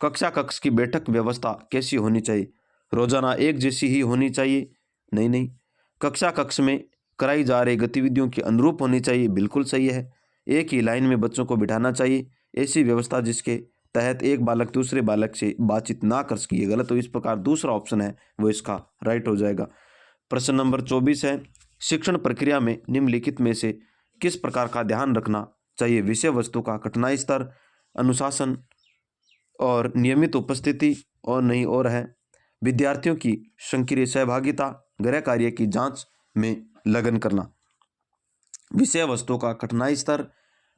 कक्षा कक्ष की बैठक व्यवस्था कैसी होनी चाहिए? रोजाना एक जैसी ही होनी चाहिए? नहीं। कक्षा कक्ष में कराई जा रही गतिविधियों के अनुरूप होनी चाहिए? बिल्कुल सही है। एक ही लाइन में बच्चों को बिठाना चाहिए, ऐसी व्यवस्था जिसके तहत एक बालक दूसरे बालक से बातचीत ना कर सके, गलत। तो इस प्रकार दूसरा ऑप्शन है वो इसका राइट हो जाएगा। प्रश्न नंबर 24 है शिक्षण प्रक्रिया में निम्नलिखित में से किस प्रकार का ध्यान रखना चाहिए? विषय वस्तु का कठिनाई स्तर, अनुशासन और नियमित उपस्थिति, और नहीं और है विद्यार्थियों की सक्रिय सहभागिता, गृह कार्य की जांच में लगन करना। विषय वस्तु का कठिनाई स्तर,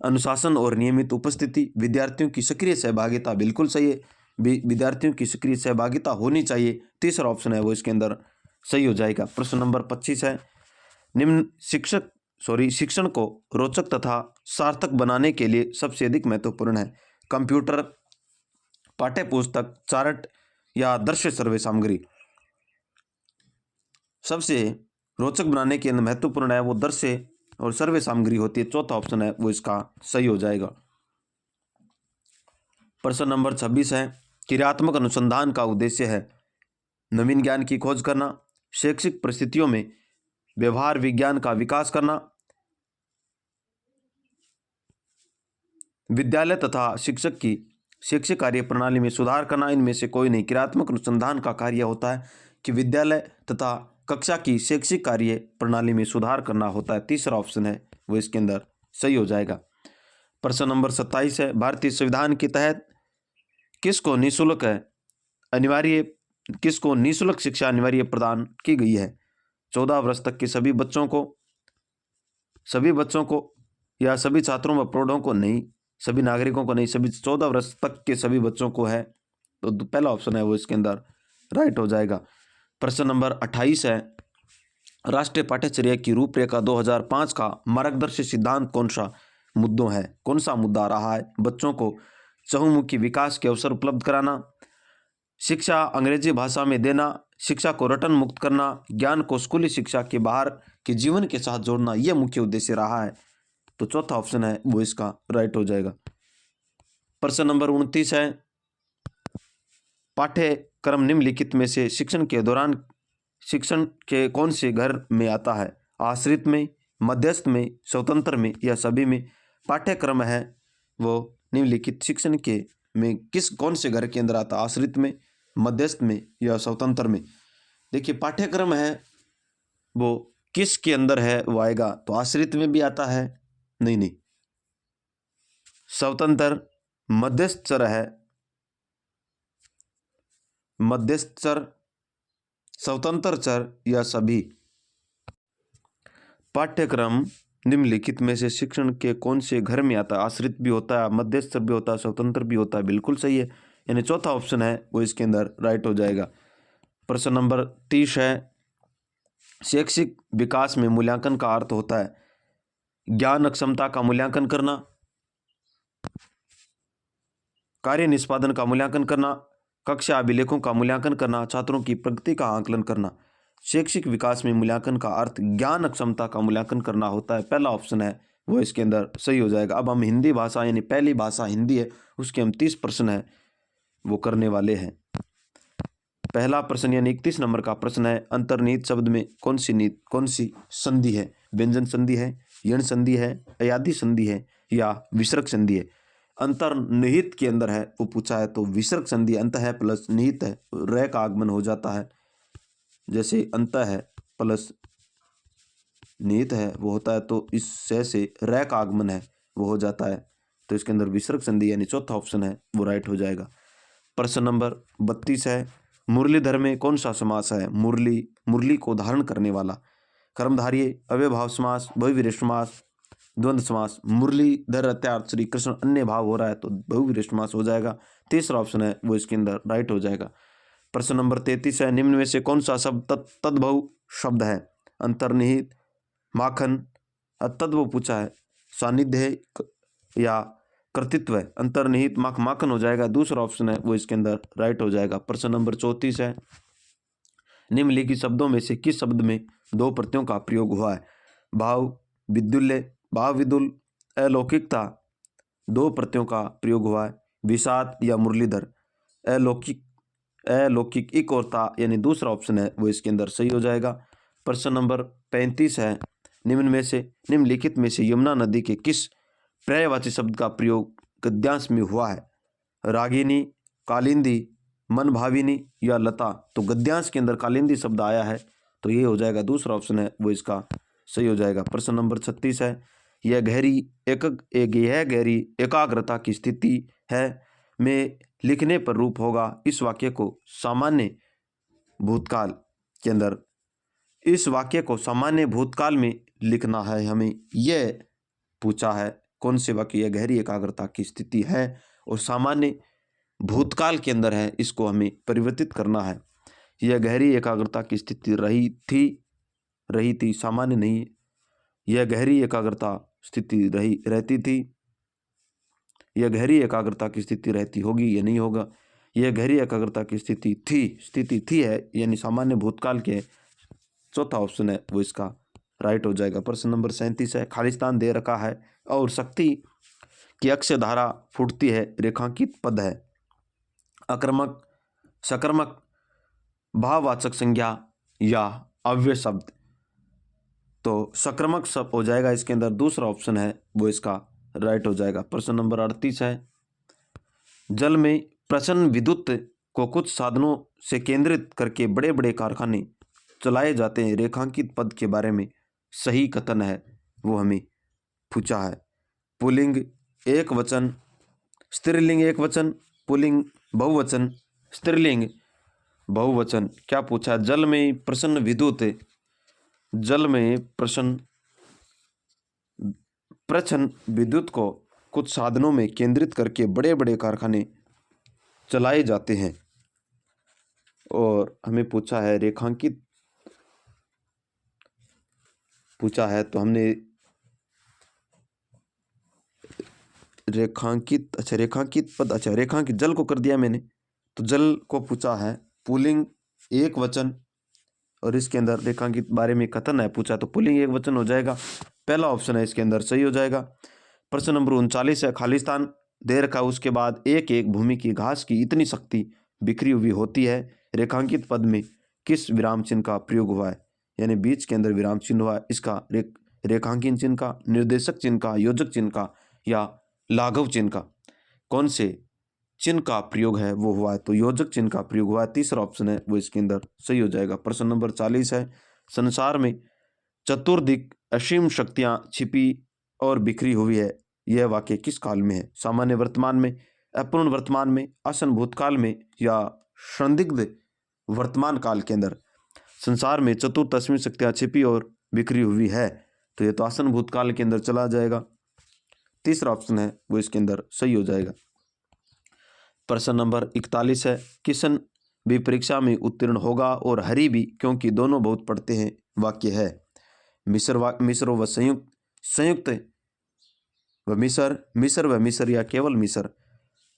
अनुशासन और नियमित उपस्थिति, विद्यार्थियों की सक्रिय सहभागिता, बिल्कुल सही है। विद्यार्थियों की सक्रिय सहभागिता होनी चाहिए, तीसरा ऑप्शन है वो इसके अंदर सही हो जाएगा। प्रश्न नंबर 25 है निम्न शिक्षण को रोचक तथा सार्थक बनाने के लिए सबसे अधिक महत्वपूर्ण है? कंप्यूटर, पाठ्य पुस्तक, चार्ट या दृश्य सर्वे सामग्री? सबसे रोचक बनाने के लिए महत्वपूर्ण है वो दृश्य और सर्वे सामग्री होती है, चौथा ऑप्शन है वो इसका सही हो जाएगा। प्रश्न नंबर 26 है क्रियात्मक अनुसंधान का उद्देश्य है नवीन ज्ञान की खोज करना, शैक्षिक परिस्थितियों में व्यवहार विज्ञान का विकास करना, विद्यालय तथा शिक्षक की शैक्षिक कार्य प्रणाली में सुधार करना। इनमें से कोई नहीं। क्रियात्मक अनुसंधान का कार्य होता है कि विद्यालय तथा कक्षा की शैक्षिक कार्य प्रणाली में सुधार करना होता है, तीसरा ऑप्शन है वो इसके अंदर सही हो जाएगा। प्रश्न नंबर 27 है भारतीय संविधान के तहत किसको निःशुल्क शिक्षा अनिवार्य प्रदान की गई है? 14 वर्ष तक के सभी बच्चों को या सभी छात्रों व प्रौढ़ों को? नहीं, सभी नागरिकों को नहीं, सभी 14 वर्ष तक के सभी बच्चों को है, तो पहला ऑप्शन है वो इसके अंदर राइट हो जाएगा। प्रश्न नंबर 28 है राष्ट्रीय पाठ्यचर्या की रूपरेखा 2005 का मार्गदर्शी सिद्धांत कौन सा मुद्दा रहा है? बच्चों को चहुमुखी विकास के अवसर उपलब्ध कराना, शिक्षा अंग्रेजी भाषा में देना, शिक्षा को रटन मुक्त करना, ज्ञान को स्कूली शिक्षा के बाहर के जीवन के साथ जोड़ना, यह मुख्य उद्देश्य रहा है, तो चौथा ऑप्शन है वो इसका राइट हो जाएगा। प्रश्न नंबर 29 है पाठ्यक्रम निम्नलिखित में से शिक्षण के दौरान शिक्षण के कौन से घर में आता है? आश्रित में, मध्यस्थ में, स्वतंत्र में या सभी में? पाठ्यक्रम है वो निम्नलिखित शिक्षण के में कौन से घर के अंदर आता है? आश्रित में, मध्यस्थ में या स्वतंत्र में? देखिए पाठ्यक्रम है वो किस के अंदर है वो आएगा, तो आश्रित में भी आता है? नहीं, स्वतंत्र, मध्यस्थ चर है, मध्यस्थ चर, स्वतंत्र चर या सभी? पाठ्यक्रम निम्नलिखित में से शिक्षण के कौन से घर में आता है? आश्रित भी होता है, मध्यस्थ भी होता है, स्वतंत्र भी होता है, बिल्कुल सही है, यानी चौथा ऑप्शन है वो इसके अंदर राइट हो जाएगा। प्रश्न नंबर 30 है शैक्षिक विकास में मूल्यांकन का अर्थ होता है ज्ञान अक्षमता का मूल्यांकन करना, कार्य निष्पादन का मूल्यांकन करना, कक्षा अभिलेखों का मूल्यांकन करना, छात्रों की प्रगति का आकलन करना। शैक्षिक विकास में मूल्यांकन का अर्थ ज्ञान अक्षमता का मूल्यांकन करना होता है, पहला ऑप्शन है वो इसके अंदर सही हो जाएगा। अब हम हिंदी भाषा यानी पहली भाषा हिंदी है उसके हम 30 प्रश्न है वो करने वाले हैं। पहला प्रश्न यानी 31 नंबर का प्रश्न है, अंतर्निहित शब्द में कौन सी संधि है? व्यंजन संधि है, यण संधि है, अयादी संधि है या विसर्ग संधि है? अंतर्निहित के अंदर है वो पूछा है, तो विसर्ग संधि। अंत है प्लस निहित है, रे का आगमन हो जाता है। जैसे अंत है प्लस निहित है वो होता है, तो इस से रे का आगमन है वो हो जाता है, तो इसके अंदर विसर्ग संधि यानी चौथा ऑप्शन है वो राइट हो जाएगा। प्रश्न नंबर 32 है, मुरलीधर में कौन सा समास है? मुरली को धारण करने वाला। कर्मधारय, अव्ययभाव समास, बहुव्रीहि समास, द्वंद्व समास। मुरलीधर अत्यार्थ श्री कृष्ण अन्य भाव हो रहा है, तो बहुव्रीहि समास हो जाएगा। तीसरा ऑप्शन है वो इसके अंदर राइट हो जाएगा। प्रश्न नंबर 33 है, निम्न में से कौन सा शब्द तद्भव शब्द है? अंतर्निहित, माखन, तद्भव पूछा है, सानिध्य या कर्तृत्व है। अंतर्निहित माखन हो जाएगा, दूसरा ऑप्शन है वो इसके अंदर राइट हो जाएगा। प्रश्न नंबर 34 है, निम्नलिखित शब्दों में से किस शब्द में दो प्रत्ययों का प्रयोग हुआ है? भाव विदुल्य, भाव विदुल, अलौकिकता, दो प्रत्ययों का प्रयोग हुआ है। विषाद या मुरलीधर, अलौकिक इक और ता यानी दूसरा ऑप्शन है वो इसके अंदर सही हो जाएगा। प्रश्न नंबर 35 है, निम्नलिखित में से यमुना नदी के किस पर्यायवाची शब्द का प्रयोग गद्यांश में हुआ है? रागिनी, कालिंदी, मनभाविनी या लता। तो गद्यांश के अंदर कालिंदी शब्द आया है, तो ये हो जाएगा दूसरा ऑप्शन है वो इसका सही हो जाएगा। प्रश्न नंबर 36 है, यह गहरी एकाग्रता की स्थिति है में लिखने पर रूप होगा। इस वाक्य को सामान्य भूतकाल के अंदर, इस वाक्य को सामान्य भूतकाल में लिखना है हमें, यह पूछा है। कौन से वाक्य यह गहरी एकाग्रता की स्थिति है और सामान्य भूतकाल के अंदर है, इसको हमें परिवर्तित करना है। यह गहरी एकाग्रता की स्थिति रही थी, सामान्य नहीं। यह गहरी एकाग्रता स्थिति रहती थी, यह गहरी एकाग्रता की स्थिति रहती होगी या नहीं होगा। यह गहरी एकाग्रता की स्थिति थी है यानी सामान्य भूतकाल के, चौथा ऑप्शन है वो इसका राइट हो जाएगा। प्रश्न नंबर 37 है, खालिस्तान दे रखा है और शक्ति की अक्षय धारा फूटती है, रेखांकित पद है। आक्रमक, सकर्मक, भाववाचक संज्ञा या अव्यय शब्द। तो सकर्मक शब्द हो जाएगा इसके अंदर, दूसरा ऑप्शन है वो इसका राइट हो जाएगा। प्रश्न नंबर 38 है, जल में प्रसन्न विद्युत को कुछ साधनों से केंद्रित करके बड़े बड़े कारखाने चलाए जाते हैं, रेखांकित पद के बारे में सही कथन है वो हमें पूछा है। पुल्लिंग एक वचन, स्त्रीलिंग एक वचन, पुल्लिंग बहुवचन, स्त्रीलिंग बहुवचन। क्या पूछा? जल में प्रसन्न विद्युत, जल में प्रचन्न विद्युत को कुछ साधनों में केंद्रित करके बड़े बड़े कारखाने चलाए जाते हैं, और हमें पूछा है रेखांकित पूछा है, तो हमने रेखांकित रेखांकित जल को कर दिया मैंने, तो जल को पूछा है पुल्लिंग एक वचन, और इसके अंदर रेखांकित बारे में कथन है पूछा, तो पुल्लिंग एक वचन हो जाएगा, पहला ऑप्शन है इसके अंदर सही हो जाएगा। प्रश्न नंबर 39 है, खालिस्तान दे रखा, उसके बाद एक एक भूमि की घास की इतनी शक्ति बिखरी हुई होती है, रेखांकित पद में किस विराम चिन्ह का प्रयोग हुआ है? यानी बीच के अंदर विराम चिन्ह हुआ है, इसका रेखांकन चिन्ह का, निर्देशक चिन्ह का, योजक चिन्ह का या लाघव चिन्ह का, कौन से चिन्ह का प्रयोग है वो हुआ है? तो योजक चिन्ह का प्रयोग हुआ है, तीसरा ऑप्शन है वो इसके अंदर सही हो जाएगा। प्रश्न नंबर 40 है, संसार में चतुर्दिक असीम शक्तियां छिपी और बिखरी हुई है, यह वाक्य किस काल में है? सामान्य वर्तमान में, अपूर्ण वर्तमान में, आसन भूतकाल में या संदिग्ध वर्तमान काल के अंदर? संसार में चतुर्थ असीम शक्तियां छिपी और बिखरी हुई है, तो यह तो आसन भूतकाल के अंदर चला जाएगा, तीसरा ऑप्शन है वो इसके अंदर सही हो जाएगा। प्रश्न नंबर 41 है, किशन भी परीक्षा में उत्तीर्ण होगा और हरि भी, क्योंकि दोनों बहुत पढ़ते हैं, वाक्य है। मिस्र व संयुक्त व मिस्र या केवल मिस्र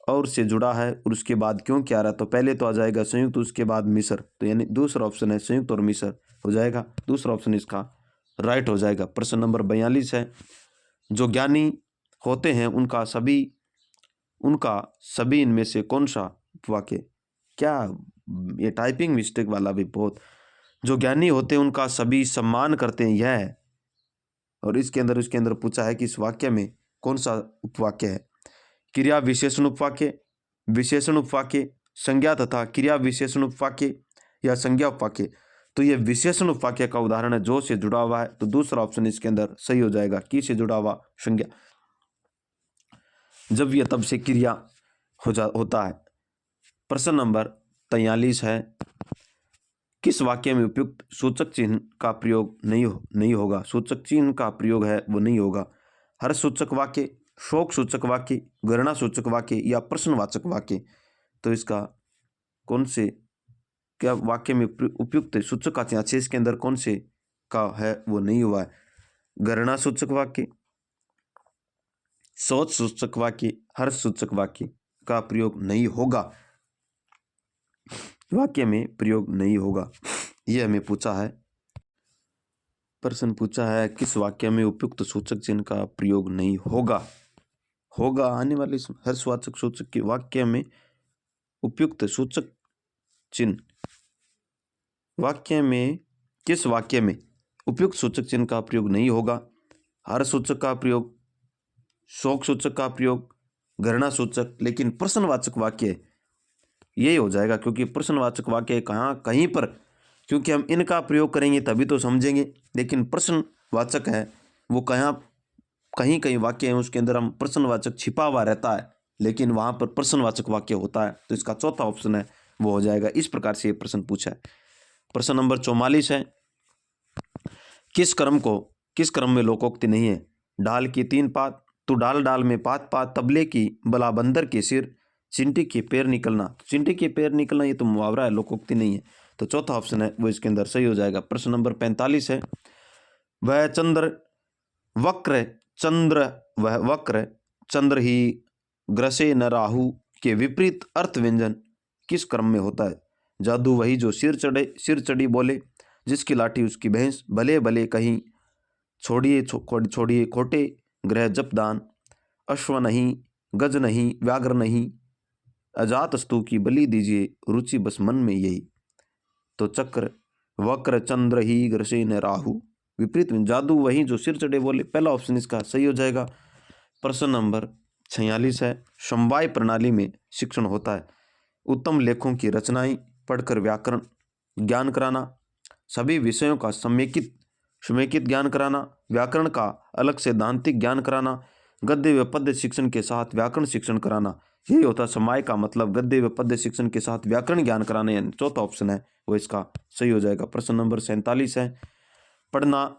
और से जुड़ा है, और उसके बाद क्यों क्या रहा? तो पहले तो आ जाएगा संयुक्त, उसके बाद मिस्र, तो यानी दूसरा ऑप्शन है संयुक्त और मिस्र हो जाएगा, दूसरा ऑप्शन इसका राइट हो जाएगा। प्रश्न नंबर 42 है, जो ज्ञानी होते हैं उनका सभी इनमें से कौन सा वाक्य, क्या ये टाइपिंग मिस्टेक वाला भी बहुत, जो ज्ञानी होते हैं उनका सभी सम्मान करते हैं, यह है। और इसके अंदर पूछा है कि इस वाक्य में कौन सा उपवाक्य है। क्रिया विशेषण उपवाक्य, विशेषण उपवाक्य, संज्ञा तथा क्रिया विशेषण उपवाक्य या संज्ञा उपवाक्य। तो ये विशेषण उपवाक्य का उदाहरण है, जो से जुड़ा हुआ है, तो दूसरा ऑप्शन इसके अंदर सही हो जाएगा, की से जुड़ा हुआ संज्ञा। जब यह तब से क्रिया होता है। प्रश्न नंबर 43 है, किस वाक्य में उपयुक्त सूचक चिन्ह का प्रयोग नहीं होगा। सूचक चिन्ह का प्रयोग है वो नहीं होगा। हर्ष सूचक वाक्य, शोक सूचक वाक्य, गणना सूचक वाक्य या प्रश्नवाचक वाक्य। तो इसका कौन से क्या वाक्य में उपयुक्त सूचक का चिन्ह इसके अंदर कौन से का है वो नहीं हुआ है। गणना सूचक वाक्य, सोच सूचक वाक्य, हर्ष सूचक वाक्य का प्रयोग नहीं होगा, वाक्य में प्रयोग नहीं होगा। यह हमें पूछा है, प्रश्न पूछा है किस वाक्य में उपयुक्त सूचक चिन्ह का प्रयोग नहीं होगा। होगा आने वाले हर्षवाचक सूचक के वाक्य में उपयुक्त सूचक चिन्ह, वाक्य में किस वाक्य में उपयुक्त सूचक चिन्ह का प्रयोग नहीं होगा। हर्ष सूचक का प्रयोग, शोक सूचक का प्रयोग, गणना सूचक, लेकिन प्रश्नवाचक वाक्य यही हो जाएगा, क्योंकि प्रश्नवाचक वाक्य कहीं पर, क्योंकि हम इनका प्रयोग करेंगे तभी तो समझेंगे, लेकिन प्रश्नवाचक है वो कहीं वाक्य है उसके अंदर हम प्रश्नवाचक छिपा हुआ रहता है, लेकिन वहाँ पर प्रश्नवाचक वाक्य होता है। तो इसका चौथा ऑप्शन है वो हो जाएगा। इस प्रकार से ये प्रश्न पूछा है। प्रश्न नंबर 44 है, किस क्रम में लोकोक्ति नहीं है। डाल की 3 पात, तू डाल डाल में पात पात, तबले की बला बंदर के सिर, चिंटी के पैर निकलना। चिंटी के पैर निकलना ये तो मुहावरा है, लोकोक्ति नहीं है। तो चौथा ऑप्शन है वो इसके अंदर सही हो जाएगा। प्रश्न नंबर 45 है, वह वक्र चंद्र ही ग्रसे न राहु के विपरीत अर्थ व्यंजन किस क्रम में होता है। जादू वही जो सिर चढ़ी बोले, जिसकी लाठी उसकी भैंस, भले भले कहीं छोड़िए खोटे ग्रह जपदान, अश्व नहीं गज नहीं व्याघ्र नहीं, अजात स्तु की बलि दीजिए रुचि बस मन में यही। तो वक्र चंद्र ही ग्रसे न राहु विपरीत जादू वही जो सिर चढ़े बोले, पहला ऑप्शन इसका सही हो जाएगा। प्रश्न नंबर 46 है, समवाय प्रणाली में शिक्षण होता है। उत्तम लेखों की रचनाएं पढ़कर व्याकरण ज्ञान कराना, सभी विषयों का समेकित ज्ञान कराना, व्याकरण का अलग सैद्धांतिक ज्ञान कराना, गद्य व पद्य शिक्षण के साथ व्याकरण शिक्षण कराना। यही होता है समवाय का मतलब, गद्य व पद्य शिक्षण के साथ व्याकरण ज्ञान कराना, यानी चौथा ऑप्शन है वो इसका सही हो जाएगा। प्रश्न नंबर 47 है, पढ़ना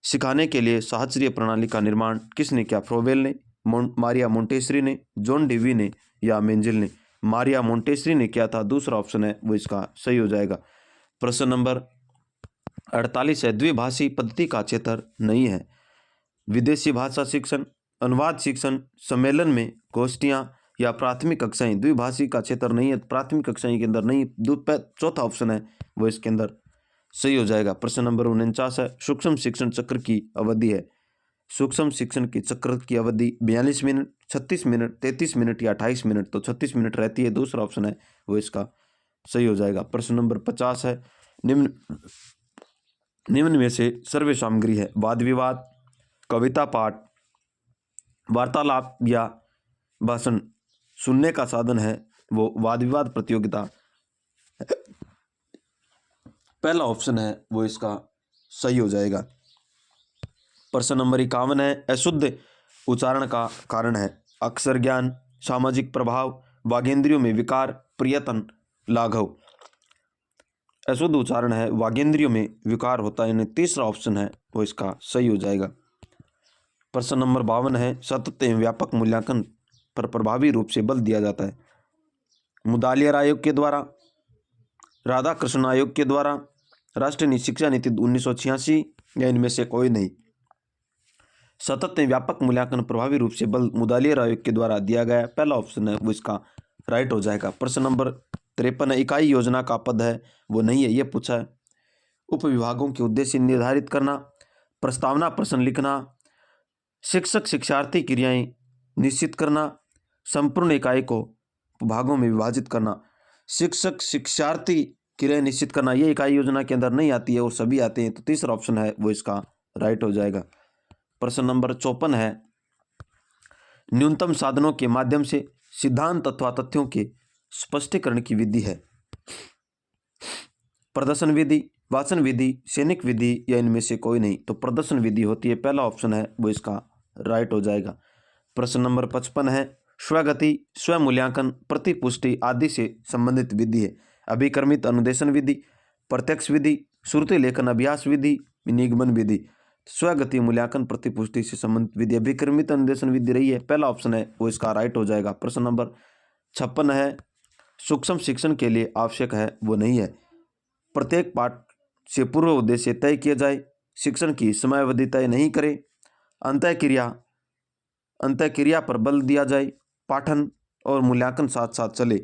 सिखाने के लिए शास्त्रीय प्रणाली का निर्माण किसने किया। फ्रोवेल ने, मारिया मोंटेसरी ने, जॉन डेवी ने या मेंजिल ने। मारिया मोंटेसरी ने किया था, दूसरा ऑप्शन है वो इसका सही हो जाएगा। प्रश्न नंबर 48 है, द्विभाषी पद्धति का क्षेत्र नहीं है। विदेशी भाषा शिक्षण, अनुवाद शिक्षण, सम्मेलन में गोष्ठियां या प्राथमिक कक्षाएं द्विभाषी का क्षेत्र नहीं है, प्राथमिक कक्षाएं के अंदर नहीं। चौथा ऑप्शन है वो इसके अंदर सही हो जाएगा। प्रश्न नंबर 49 है, सूक्ष्म शिक्षण चक्र की अवधि है। सूक्ष्म शिक्षण के चक्र की अवधि 42 मिनट, 36 मिनट, 33 मिनट या 28 मिनट। तो 36 मिनट रहती है, दूसरा ऑप्शन है वो इसका सही हो जाएगा। प्रश्न नंबर 50 है, निम्न में से सर्वे सामग्री है। वाद विवाद, कविता पाठ, वार्तालाप या भाषण सुनने का साधन है वो वाद विवाद प्रतियोगिता। पहला ऑप्शन है वो इसका सही हो जाएगा। प्रश्न नंबर 51 है, अशुद्ध उच्चारण का कारण है। अक्षर ज्ञान, सामाजिक प्रभाव, वागेंद्रियों में विकार, प्रयत्न, लाघव। अशुद्ध उच्चारण है, वागेंद्रियों में विकार होता है, यानी तीसरा ऑप्शन है वो इसका सही हो जाएगा। प्रश्न नंबर 52 है, सतत एवं व्यापक मूल्यांकन पर प्रभावी रूप से बल दिया जाता है। मुदालियर आयोग के द्वारा, राधा कृष्ण आयोग के द्वारा, राष्ट्रीय शिक्षा नीति 1986 या इनमें से कोई नहीं। सतत एवं व्यापक मूल्यांकन प्रभावी रूप से बल मुदालियर आयोग के द्वारा दिया गया, पहला ऑप्शन है वो इसका राइट हो जाएगा। प्रश्न नंबर 53 इकाई योजना का पद है वो नहीं है, ये पूछा है। उप विभागों के उद्देश्य निर्धारित करना, प्रस्तावना प्रश्न लिखना, शिक्षक शिक्षार्थी क्रियाएं निश्चित करना, संपूर्ण इकाई को भागों में विभाजित करना। शिक्षक शिक्षार्थी किराया निश्चित करना, ये इकाई योजना के अंदर नहीं आती है और सभी आते हैं, तो तीसरा ऑप्शन है वो इसका राइट हो जाएगा। प्रश्न नंबर 54 है, न्यूनतम साधनों के माध्यम से सिद्धांत अथवा तथ्यों के स्पष्टीकरण की विधि है प्रदर्शन विधि, वाचन विधि, सैनिक विधि या इनमें से कोई नहीं, तो प्रदर्शन विधि होती है, पहला ऑप्शन है वो इसका राइट हो जाएगा। प्रश्न नंबर 55 है, स्वगति, स्वमूल्यांकन, प्रतिपुष्टि आदि से संबंधित विधि है अभिक्रमित अनुदेशन विधि, प्रत्यक्ष विधि, श्रुति लेखन अभ्यास विधि, निगमन विधि। स्वगति, मूल्यांकन, प्रतिपुष्टि से संबंधित विधि अभिक्रमित अनुदेशन विधि रही है, पहला ऑप्शन है वो इसका राइट हो जाएगा। प्रश्न नंबर 56 है, सूक्ष्म शिक्षण के लिए आवश्यक है वो नहीं है, प्रत्येक पाठ से पूर्व उद्देश्य तय किया जाए, शिक्षण की समयावधि तय नहीं करे, अंतःक्रिया पर बल दिया जाए, पाठन और मूल्यांकन साथ साथ चले,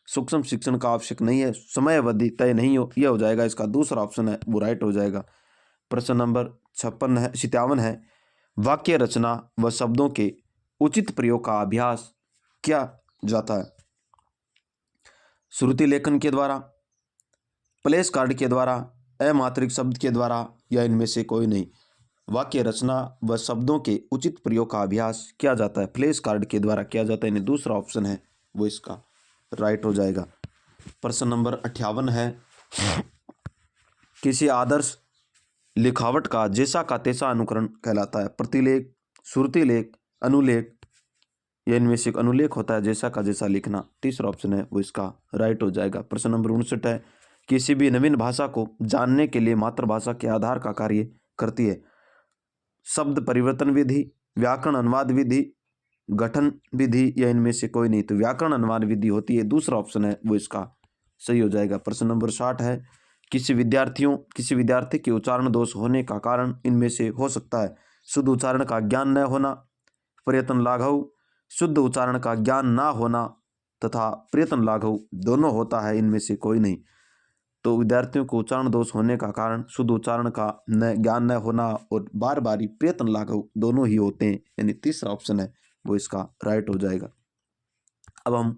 सूक्ष्म शिक्षण का आवश्यक नहीं है, समय अवधि तय नहीं हो, यह हो जाएगा इसका दूसरा ऑप्शन है वो राइट हो जाएगा। प्रश्न नंबर 57 है, वाक्य रचना व शब्दों के उचित प्रयोग का अभ्यास किया जाता है श्रुति लेखन के द्वारा, प्लेस कार्ड के द्वारा, अमात्रिक शब्द के द्वारा या इनमें से कोई नहीं। वाक्य रचना व शब्दों के उचित प्रयोग का अभ्यास किया जाता है प्लेस कार्ड के द्वारा किया जाता है, यानी दूसरा ऑप्शन है वो इसका राइट हो जाएगा। प्रश्न नंबर 58 है, किसी आदर्श लिखावट का जैसा का तैसा अनुकरण कहलाता है, प्रतिलेख, श्रुतिलेख, अनुलेख या इनमें से एक अनुलेख होता है जैसा का जैसा लिखना, तीसरा ऑप्शन है वो इसका राइट हो जाएगा। प्रश्न नंबर 59 है, किसी भी नवीन भाषा को जानने के लिए मातृभाषा के आधार का कार्य करती है, शब्द परिवर्तन विधि, व्याकरण अनुवाद विधि, गठन विधि या इनमें से कोई नहीं, तो व्याकरण अनुवाद विधि होती है, दूसरा ऑप्शन है वो इसका सही हो जाएगा। प्रश्न नंबर 60 है, किसी विद्यार्थी के उच्चारण दोष होने का कारण इनमें से हो सकता है, शुद्ध उच्चारण का ज्ञान न होना, प्रयत्न लाघव, शुद्ध उच्चारण का ज्ञान ना होना तथा प्रयत्न लाघव दोनों होता है, इनमें से कोई नहीं, तो विद्यार्थियों को उच्चारण दोष होने का कारण शुद्ध उच्चारण का ज्ञान न होना और बार बार प्रयत्न लाघव दोनों ही होते हैं, यानी तीसरा ऑप्शन है वो इसका राइट हो जाएगा। अब हम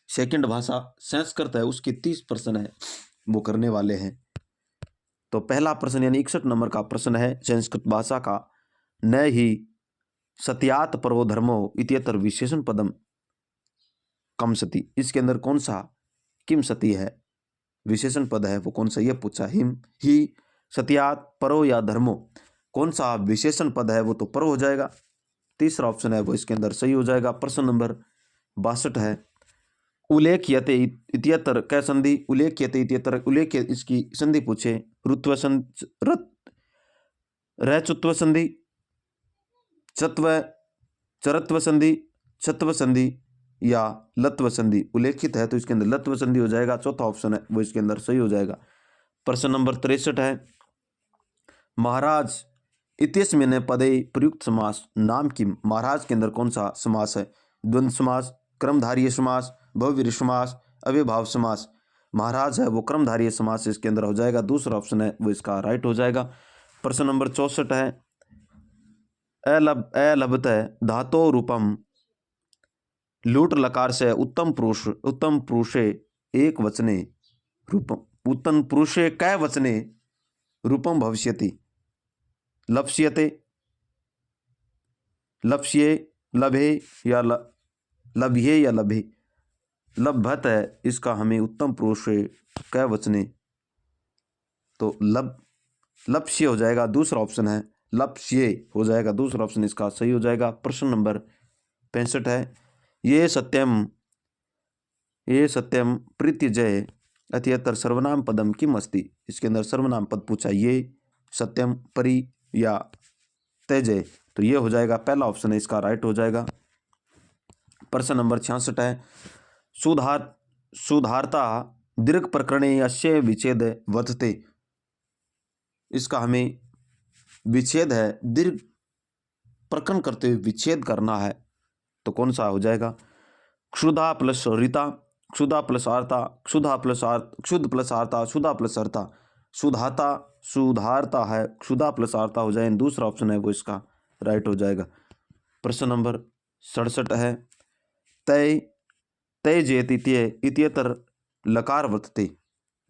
सेकंड भाषा संस्कृत है उसके 30 प्रश्न है वो करने वाले हैं। तो पहला प्रश्न यानी 61 नंबर का प्रश्न है, संस्कृत भाषा का न ही सत्यात परो धर्मो इत्यतर विशेषण पदम कम सती, इसके अंदर कौन सा किम सती है विशेषण पद है वो कौन सा, ये पूछा। हिम, ही, सत्यात, परो या धर्मो, कौन सा विशेषण पद है वो तो परो हो जाएगा, तीसरा ऑप्शन है वो इसके अंदर सही हो जाएगा। प्रश्न नंबर 62 है, उल्लेख्यते इत्यतर कै संधि, उल्लेख्यते इत्यतर उल्लेख्य इसकी संधि पूछे, रुत्व संधि, रचुत्व संधि, चत्व, चरत्व संधि, छत्व संधि या लत्व संधि, उल्लेखित है तो इसके अंदर लत्व संधि हो जाएगा, चौथा ऑप्शन है वो इसके अंदर सही हो जाएगा। प्रश्न नंबर 63 है, महाराज इत्यस्मिन् पदे प्रयुक्त समास नाम की, महाराज के अंदर कौन सा समास है, द्वंद्व समास, क्रमधारीय समास, बहुव्रीहि समास, अव्ययभाव समास, महाराज है वो क्रमधारीय समास इसके अंदर हो जाएगा, दूसरा ऑप्शन है वो इसका राइट हो जाएगा। प्रश्न नंबर 64 है, अलभत धातो रूपम लूट लकार से उत्तम पुरुषे एक वचने रूपम, उत्तम पुरुषे कै वचने रूपम भविष्यति, लप्स्यते, लप्स्ये, लभे या लभ्ये या लभे, लभत है इसका हमें उत्तम पुरुषे कै वचने, तो लप्स्य हो जाएगा, दूसरा ऑप्शन है लप्स्ये हो जाएगा, दूसरा ऑप्शन इसका सही हो जाएगा। प्रश्न नंबर 65 है, ये सत्यम प्रीत्यजय अत्यतर सर्वनाम पदम किम अस्ति, इसके अंदर सर्वनाम पद पूछा, ये, सत्यम, परि या तेजय, तो ये हो जाएगा पहला ऑप्शन है इसका राइट हो जाएगा। प्रश्न नंबर 66 है, सुधारता दीर्घ प्रकरणे अस्य विच्छेद वधते, इसका हमें विच्छेद है दीर्घ प्रकरण करते हुए विच्छेद करना है, तो कौन सा हो जाएगा, क्षुधा प्लस रीता, क्षुधा प्लस आर्ता, क्षुधा प्लस क्षुद्ध प्लस आर्ता, क्षुधा प्लस अर्ता, सुधारता है, क्षुधा प्लस आर्ता हो जाए, दूसरा ऑप्शन है वो इसका राइट हो जाएगा। प्रश्न नंबर 67 है, तय जेत इत्यतर लकार वर्तते।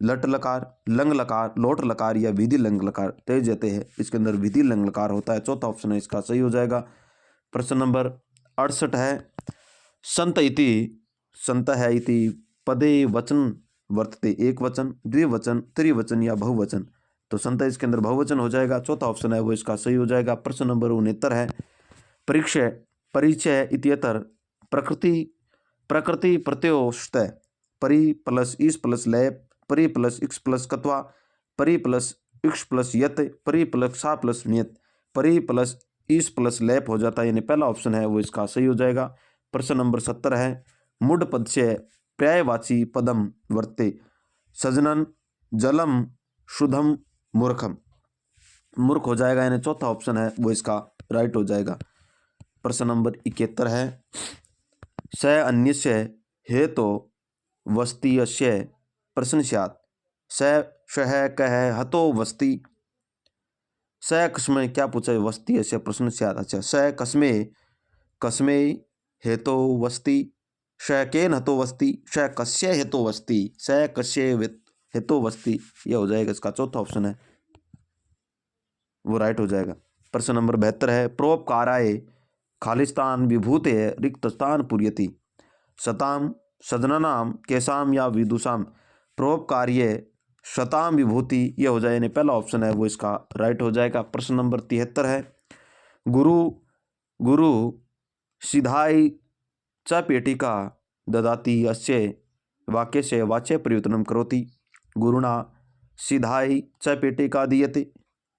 लट लकार, लंग लकार, लोट लकार या विधि लंग लकार तेज जाते हैं, इसके अंदर विधि लंग लकार होता है। चौथा ऑप्शन है इसका सही हो जाएगा। प्रश्न नंबर 68 है संत इति, संत है इति पदे वचन वर्तते। एक वचन, द्विवचन, त्रिवचन या बहुवचन। तो संत इसके अंदर बहुवचन हो जाएगा। चौथा ऑप्शन है वो इसका सही हो जाएगा। प्रश्न नंबर 69 है परिचय, परिचय इत्यतर प्रकृति, प्रकृति प्रत्योष्टय परि प्लस इस प्लस लय, परि प्लस इक्स प्लस कत्वा, परि प्लस इक्स प्लस यत, परि प्लस सा प्लस नियत, परि प्लस इस प्लस लैप हो जाता है, यानी पहला ऑप्शन है वो इसका सही हो जाएगा। प्रश्न नंबर 70 है मुड पद से पर्यायवाची पदम वर्ते। सजनन, जलम, शुद्धम, मूर्खम। मूर्ख हो जाएगा, यानी चौथा ऑप्शन है वो इसका राइट हो जाएगा। प्रश्न नंबर 71 है स अन्यस्य हेतो वस्तीयस्य प्रश्न स्यात्। स शह कह हतो वस्ती। स कस्मे क्या पूछा है वस्तीयस्य प्रश्न स्यात्। अच्छा स कस्मे, कस्मे हेतो वस्ती, स केन हतो वस्ती, स कस्य हेतो वस्ती, स कस्य हेतो वस्ती। यह हो जाएगा इसका चौथा ऑप्शन है वो राइट हो जाएगा। प्रश्न नंबर 72 है प्रोपकाराय खालिस्तान विभूते रिक्त स्थान पूर्यति। शताम, सजनानाम, केशाम या विदुषाम। प्रोपकार्य शताम विभूति, यह हो जाए, यानी पहला ऑप्शन है वो इसका राइट हो जाएगा। प्रश्न नंबर 73 है गुरु, गुरु सिधाई च पेटिका ददाति अस्य वाक्य से वाच्य परिवर्तनम करोति। गुरुणा सिधाई च पेटिका दीयते,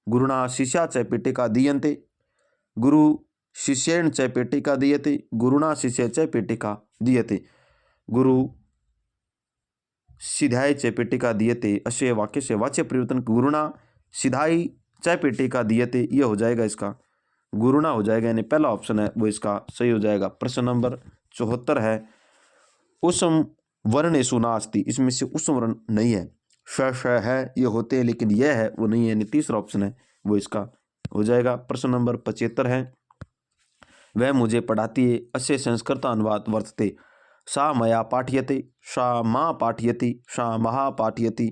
गुरुणा शिष्या च पेटिका दीयन्ते, गुरु शिष्येण च पेटिका दीयते, गुरुणा शिष्य च पेटिका दीयते, गुरु सिधाई च पेटिका दीयते अस्य वाक्य से वाच्य परिवर्तन गुरुणा सिधाई च पेटिका दीयते, यह हो जाएगा इसका गुरुणा हो जाएगा, यानी पहला ऑप्शन है वो इसका सही हो जाएगा। प्रश्न नंबर 74 है उसम वर्णेषु नास्ति। इसमें से उसम वर्ण नहीं है। श है ये होते हैं लेकिन यह है वो नहीं है, यानी तीसरा ऑप्शन है वो इसका हो जाएगा। प्रश्न नंबर 75 है वह मुझे पढ़ाती है अस्य संस्कृत अनुवाद वर्तते। सा मया पाठयते, सा माँ पाठयति, सा महा पाठयति,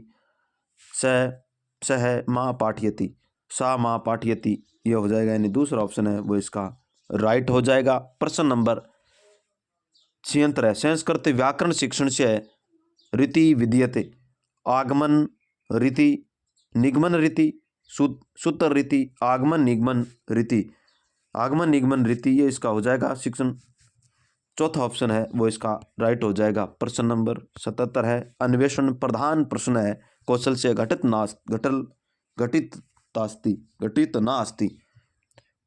सह माँ पाठयति, सा माँ पाठयति, यह हो जाएगा, यानी दूसरा ऑप्शन है वो इसका राइट हो जाएगा। प्रश्न नंबर 76 है संस्कृत व्याकरण शिक्षण से रीति विधीयते। आगमन रीति, निगमन रीति, सूत्र रीति, आगमन निगमन रीति, आगमन निगमन रीति, ये इसका हो जाएगा शिक्षण। चौथा ऑप्शन है वो इसका राइट हो जाएगा। प्रश्न नंबर 77 है अन्वेषण प्रधान प्रश्न है कौशल से घटित नास्ति।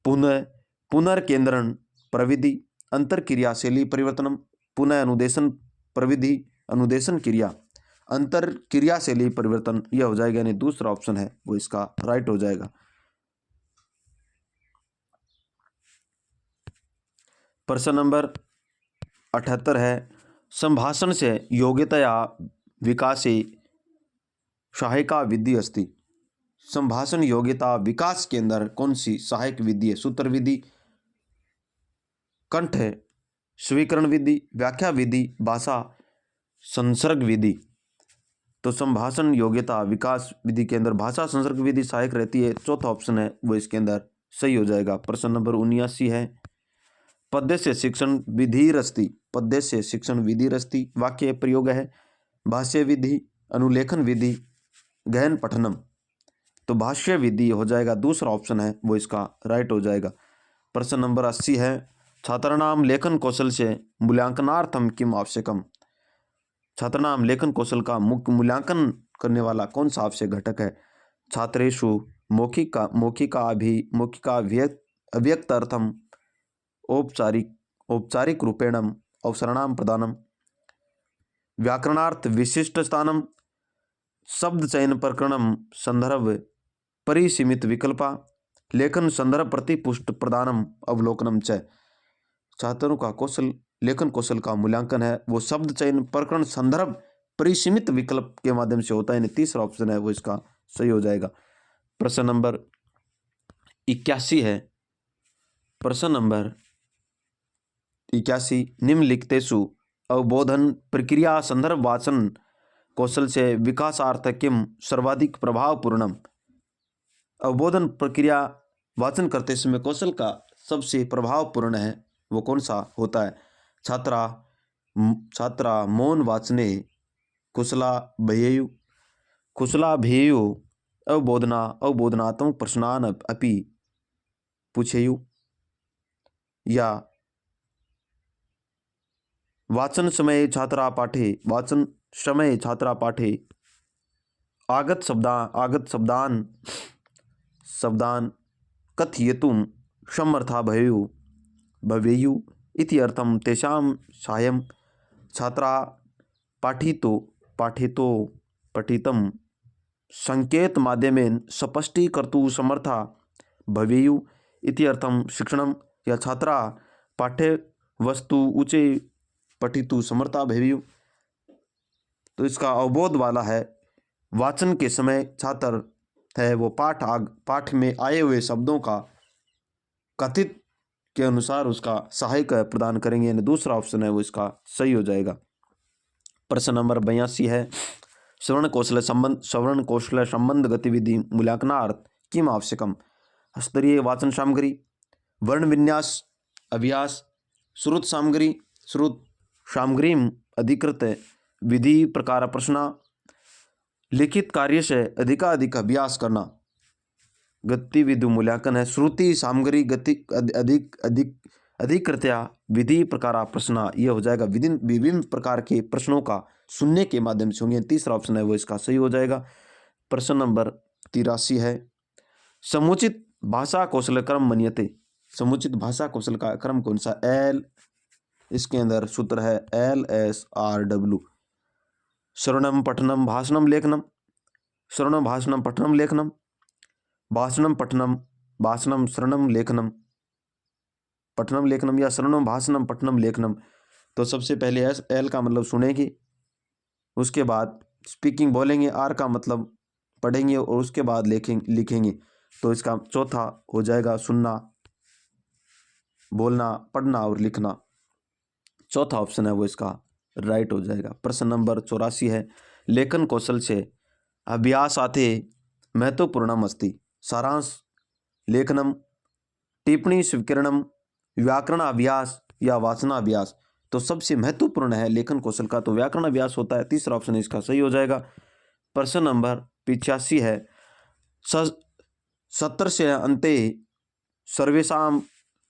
पुनः पुनर्केंद्रण प्रविधि, अंतर क्रियाशैली परिवर्तनम, पुनः अनुदेशन प्रविधि, अनुदेशन क्रिया, अंतर क्रियाशैली परिवर्तन, यह हो जाएगा, यानी दूसरा ऑप्शन है वो इसका राइट हो जाएगा। प्रश्न नंबर 78 है संभाषण से योग्यतया विकासे सहायिका विधि अस्ति। संभाषण योग्यता विकास के अंदर कौन सी सहायक विधि है? सूत्र विधि, कंठ स्वीकरण विधि, व्याख्या विधि, भाषा संसर्ग विधि। तो संभाषण योग्यता विकास विधि के अंदर भाषा संसर्ग विधि सहायक रहती है। चौथा ऑप्शन है वो इसके अंदर सही हो जाएगा। प्रश्न नंबर 79 है पद्य से शिक्षण विधि रस्ति। पद्य से शिक्षण विधि रस्ति वाक्य प्रयोग है भाष्य विधि, अनुलेखन विधि, गहन पठनम। तो भाष्य विधि हो जाएगा, दूसरा ऑप्शन है वो इसका राइट हो जाएगा। प्रश्न नंबर 80 है छात्राणाम लेखन कौशल से मूल्यांकनार्थम किम आवश्यकम। छात्राणाम लेखन कौशल का मुख्य मूल्यांकन करने वाला कौन सा आवश्यक घटक है? छात्रेषु मौखिका अव्यक्तार्थम औपचारिक रूपेणम अवसराणाम प्रदानम, व्याकरणार्थ विशिष्ट स्थानम, शब्द चयन प्रकरणम संदर्भ परिसीमित विकल्पा, लेखन संदर्भ प्रतिपुष्ट प्रदानम अवलोकनम च। छात्रों का कौशल लेखन कौशल का मूल्यांकन है वो शब्द चयन प्रकरण संदर्भ परिसीमित विकल्प के माध्यम से होता है, यानी तीसरा ऑप्शन है वो इसका सही हो जाएगा। प्रश्न नंबर 81 है प्रश्न नंबर 81 निम्नलिखितेषु अवबोधन प्रक्रिया संदर्भ वाचन कौशल से विकासार्थ किम सर्वाधिक प्रभावपूर्णम। अवबोधन प्रक्रिया वाचन करते समय कौशल का सबसे प्रभावपूर्ण है वो कौन सा होता है। छात्रा मौन वाचने कुशलाभ्येयु अवबोधनात्मक प्रश्नान अपि पूछेयु। या वाचन समय छात्रा पाठे आगत शब्दान कथयितुं समर्था भवेयु इति अर्थम। तेषां साहाय्यं छात्रा पठितं संकेत माध्यमेन स्पष्टीकर्तुं समर्था भवेयु इति अर्थम। शिक्षणं या छात्रा पाठ्यवस्तु उचे पठितुं समर्था भवेयु। तो इसका अवबोध वाला है वाचन के समय छात्र है वो पाठ में आए हुए शब्दों का कथित के अनुसार उसका सहायक प्रदान करेंगे, यानी दूसरा ऑप्शन है वो इसका सही हो जाएगा। प्रश्न नंबर 82 है श्रवण कौशल संबंध गतिविधि मूल्यांकनार्थ किम आवश्यकम। स्तरीय वाचन सामग्री, वर्ण विन्यास अभ्यास, श्रुत सामग्रीम अधिकृत विधि प्रकार प्रश्न, लिखित कार्य से अधिकाधिक अभ्यास करना। गतिविधि मूल्यांकन है श्रुति सामग्री अधिकृत्या विधि प्रकार प्रश्न, ये हो जाएगा विभिन्न प्रकार के प्रश्नों का सुनने के माध्यम से होंगे। तीसरा ऑप्शन है वो इसका सही हो जाएगा। प्रश्न नंबर 83 है समुचित भाषा कौशल क्रम मन्यते। समुचित भाषा कौशल का क्रम कौन सा। इसके अंदर सूत्र है LSRW। श्रवणम पठनम भाषणम लेखनम, श्रवणम भाषणम पठनम लेखनम, भाषणम पठनम भाषणम श्रवणम लेखनम, पठनम लेखनम या श्रवणम भाषणम पठनम लेखनम। तो सबसे पहले L का मतलब सुनेंगे, उसके बाद स्पीकिंग बोलेंगे, R का मतलब पढ़ेंगे और उसके बाद लिखेंगे। तो इसका चौथा हो जाएगा सुनना, बोलना, पढ़ना और लिखना। चौथा ऑप्शन है वो इसका राइट हो जाएगा। प्रश्न नंबर 84 है लेखन कौशल से अभ्यासाते महत्वपूर्णम अस्ति। सारांश लेखनम, टिप्पणी स्वीकरणम, व्याकरण अभ्यास या वाचनाभ्यास। तो सबसे महत्वपूर्ण है लेखन कौशल का तो व्याकरण अभ्यास होता है। तीसरा ऑप्शन इसका सही हो जाएगा। प्रश्न नंबर 85 है सत्र से अन्ते सर्वेषां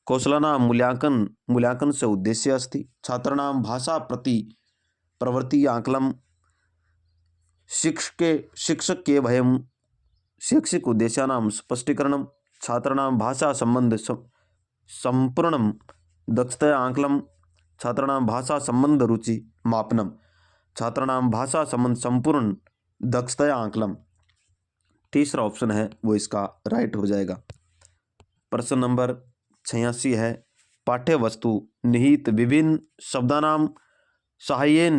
कौशलानां मूल्यांकन से उद्देश्य अस्ति। छात्राणां भाषा प्रति प्रवृत्ति आकलन, शिक्षक के भयं शैक्षिक उद्देश्यानां स्पष्टीकरणं, छात्राणां भाषा संबंध संपूर्णं दक्षता आकलन, छात्राणां भाषा संबंध रुचि मापनम, छात्राणां भाषा संबंध संपूर्ण दक्षता आकलन। तीसरा ऑप्शन है वो इसका राइट हो जाएगा। प्रश्न नंबर 86 है पाठ्य वस्तु निहित विभिन्न शब्दानां साहाय्येन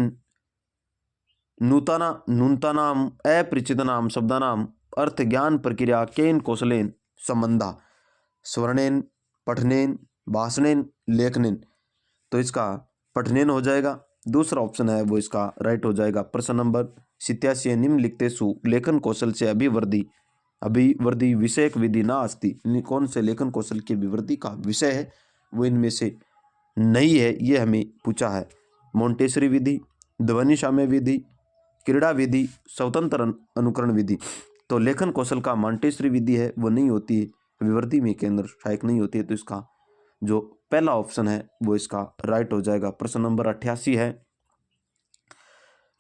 नूतनानां अपरिचितानां शब्दानां अर्थ ज्ञान प्रक्रिया केन कौशलेन संबंधा। स्वर्णेन, पठनेन, भाषणेन, लेखनेन। तो इसका पठनेन हो जाएगा। दूसरा ऑप्शन है वो इसका राइट हो जाएगा। प्रश्न नंबर 87 निम्नलिखितेषु लेखन कौशल से अभिवृद्धि विषयक विधि ना अस्ति। कौन से लेखन कौशल की अभिवृद्धि का विषय है वो इनमें से नहीं है, ये हमें पूछा है। मोंटेसरी विधि, ध्वनि साम्य विधि, क्रीड़ा विधि, स्वतंत्र अनुकरण विधि। तो लेखन कौशल का मोंटेसरी विधि है वो नहीं होती है, अभिवृद्धि में केंद्र सहायक नहीं होती है। तो इसका जो पहला ऑप्शन है वो इसका राइट हो जाएगा। प्रश्न नंबर 88 है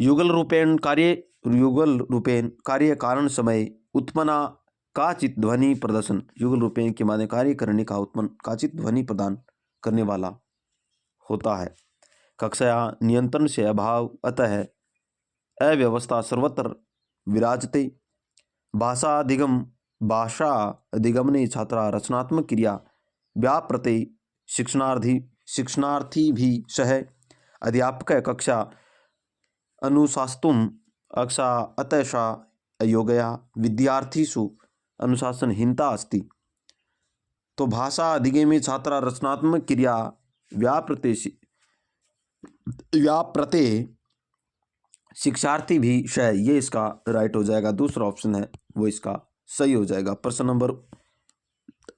युगल रूपेण कार्य कारण समय उत्पन्न काचित ध्वनि प्रदर्शन। युगल रूपेण के माध्यम कार्य करने का उत्पन्न काचित ध्वनि प्रदान करने वाला होता है। कक्षा नियंत्रण से अभाव अतः अव्यवस्था सर्वत्र विराजते। भाषा अधिगमने छात्रा रचनात्मक क्रिया व्याप्रते शिक्षणार्थी भी सह अध्यापक कक्षा अनुशास्तुम अक्षा अतशा अयोग्या विद्यार्थीषु अनुशासनहीनता अस्ति। तो भाषा अधिगमे छात्रा रचनात्मक क्रिया व्याप्रते शिक्षार्थी भी शय, ये इसका राइट हो जाएगा। दूसरा ऑप्शन है वो इसका सही हो जाएगा। प्रश्न नंबर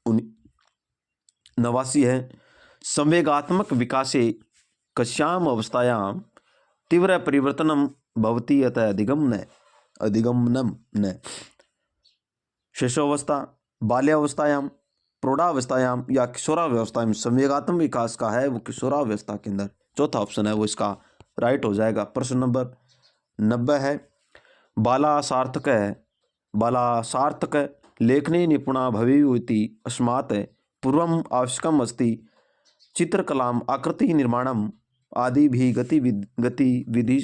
89 है, संवेगात्मक विकासे कस्याम अवस्थायां तीव्र परिवर्तनम भवति अतः अधिगमनम न। शिशुअवस्था, बाल्यावस्थायां, प्रौढ़ावस्थायां या किशोरावस्था में। संवेगात्मक विकास का है वो किशोरावस्था के अंदर। चौथा ऑप्शन है वो इसका राइट हो जाएगा। प्रश्न नंबर 90 है, बाला सार्थक लेखने निपुणा भवेयुति अस्मात् पूर्वम आवश्यकम अस्ति चित्रकलाम आकृति निर्माणम आदि भी गतिविधि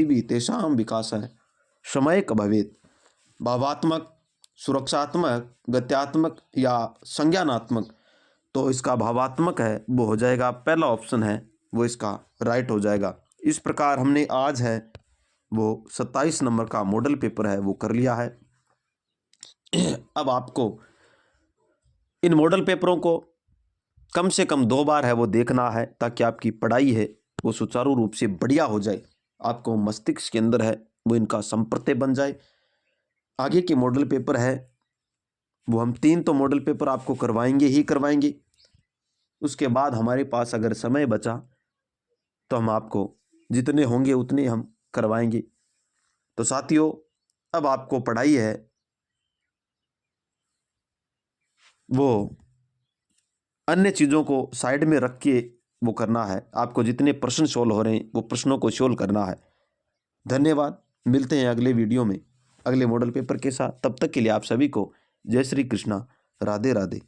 भी तेषां विकास है समयक भवेत्। भावात्मक, सुरक्षात्मक, गत्यात्मक या संज्ञानात्मक। तो इसका भावात्मक है वो हो जाएगा। पहला ऑप्शन है वो इसका राइट हो जाएगा। इस प्रकार हमने आज है वो 27 नंबर का मॉडल पेपर है वो कर लिया है। अब आपको इन मॉडल पेपरों को कम से कम 2 बार है वो देखना है ताकि आपकी पढ़ाई है वो सुचारू रूप से बढ़िया हो जाए, आपको मस्तिष्क के अंदर है वो इनका संप्रत्यय बन जाए। आगे के मॉडल पेपर है वो हम 3 तो मॉडल पेपर आपको करवाएंगे। उसके बाद हमारे पास अगर समय बचा तो हम आपको जितने होंगे उतने हम करवाएंगे। तो साथियों, अब आपको पढ़ाई है वो अन्य चीज़ों को साइड में रख के वो करना है। आपको जितने प्रश्न सोल्व हो रहे हैं वो प्रश्नों को सोल्व करना है। धन्यवाद। मिलते हैं अगले वीडियो में अगले मॉडल पेपर के साथ। तब तक के लिए आप सभी को जय श्री कृष्णा, राधे राधे।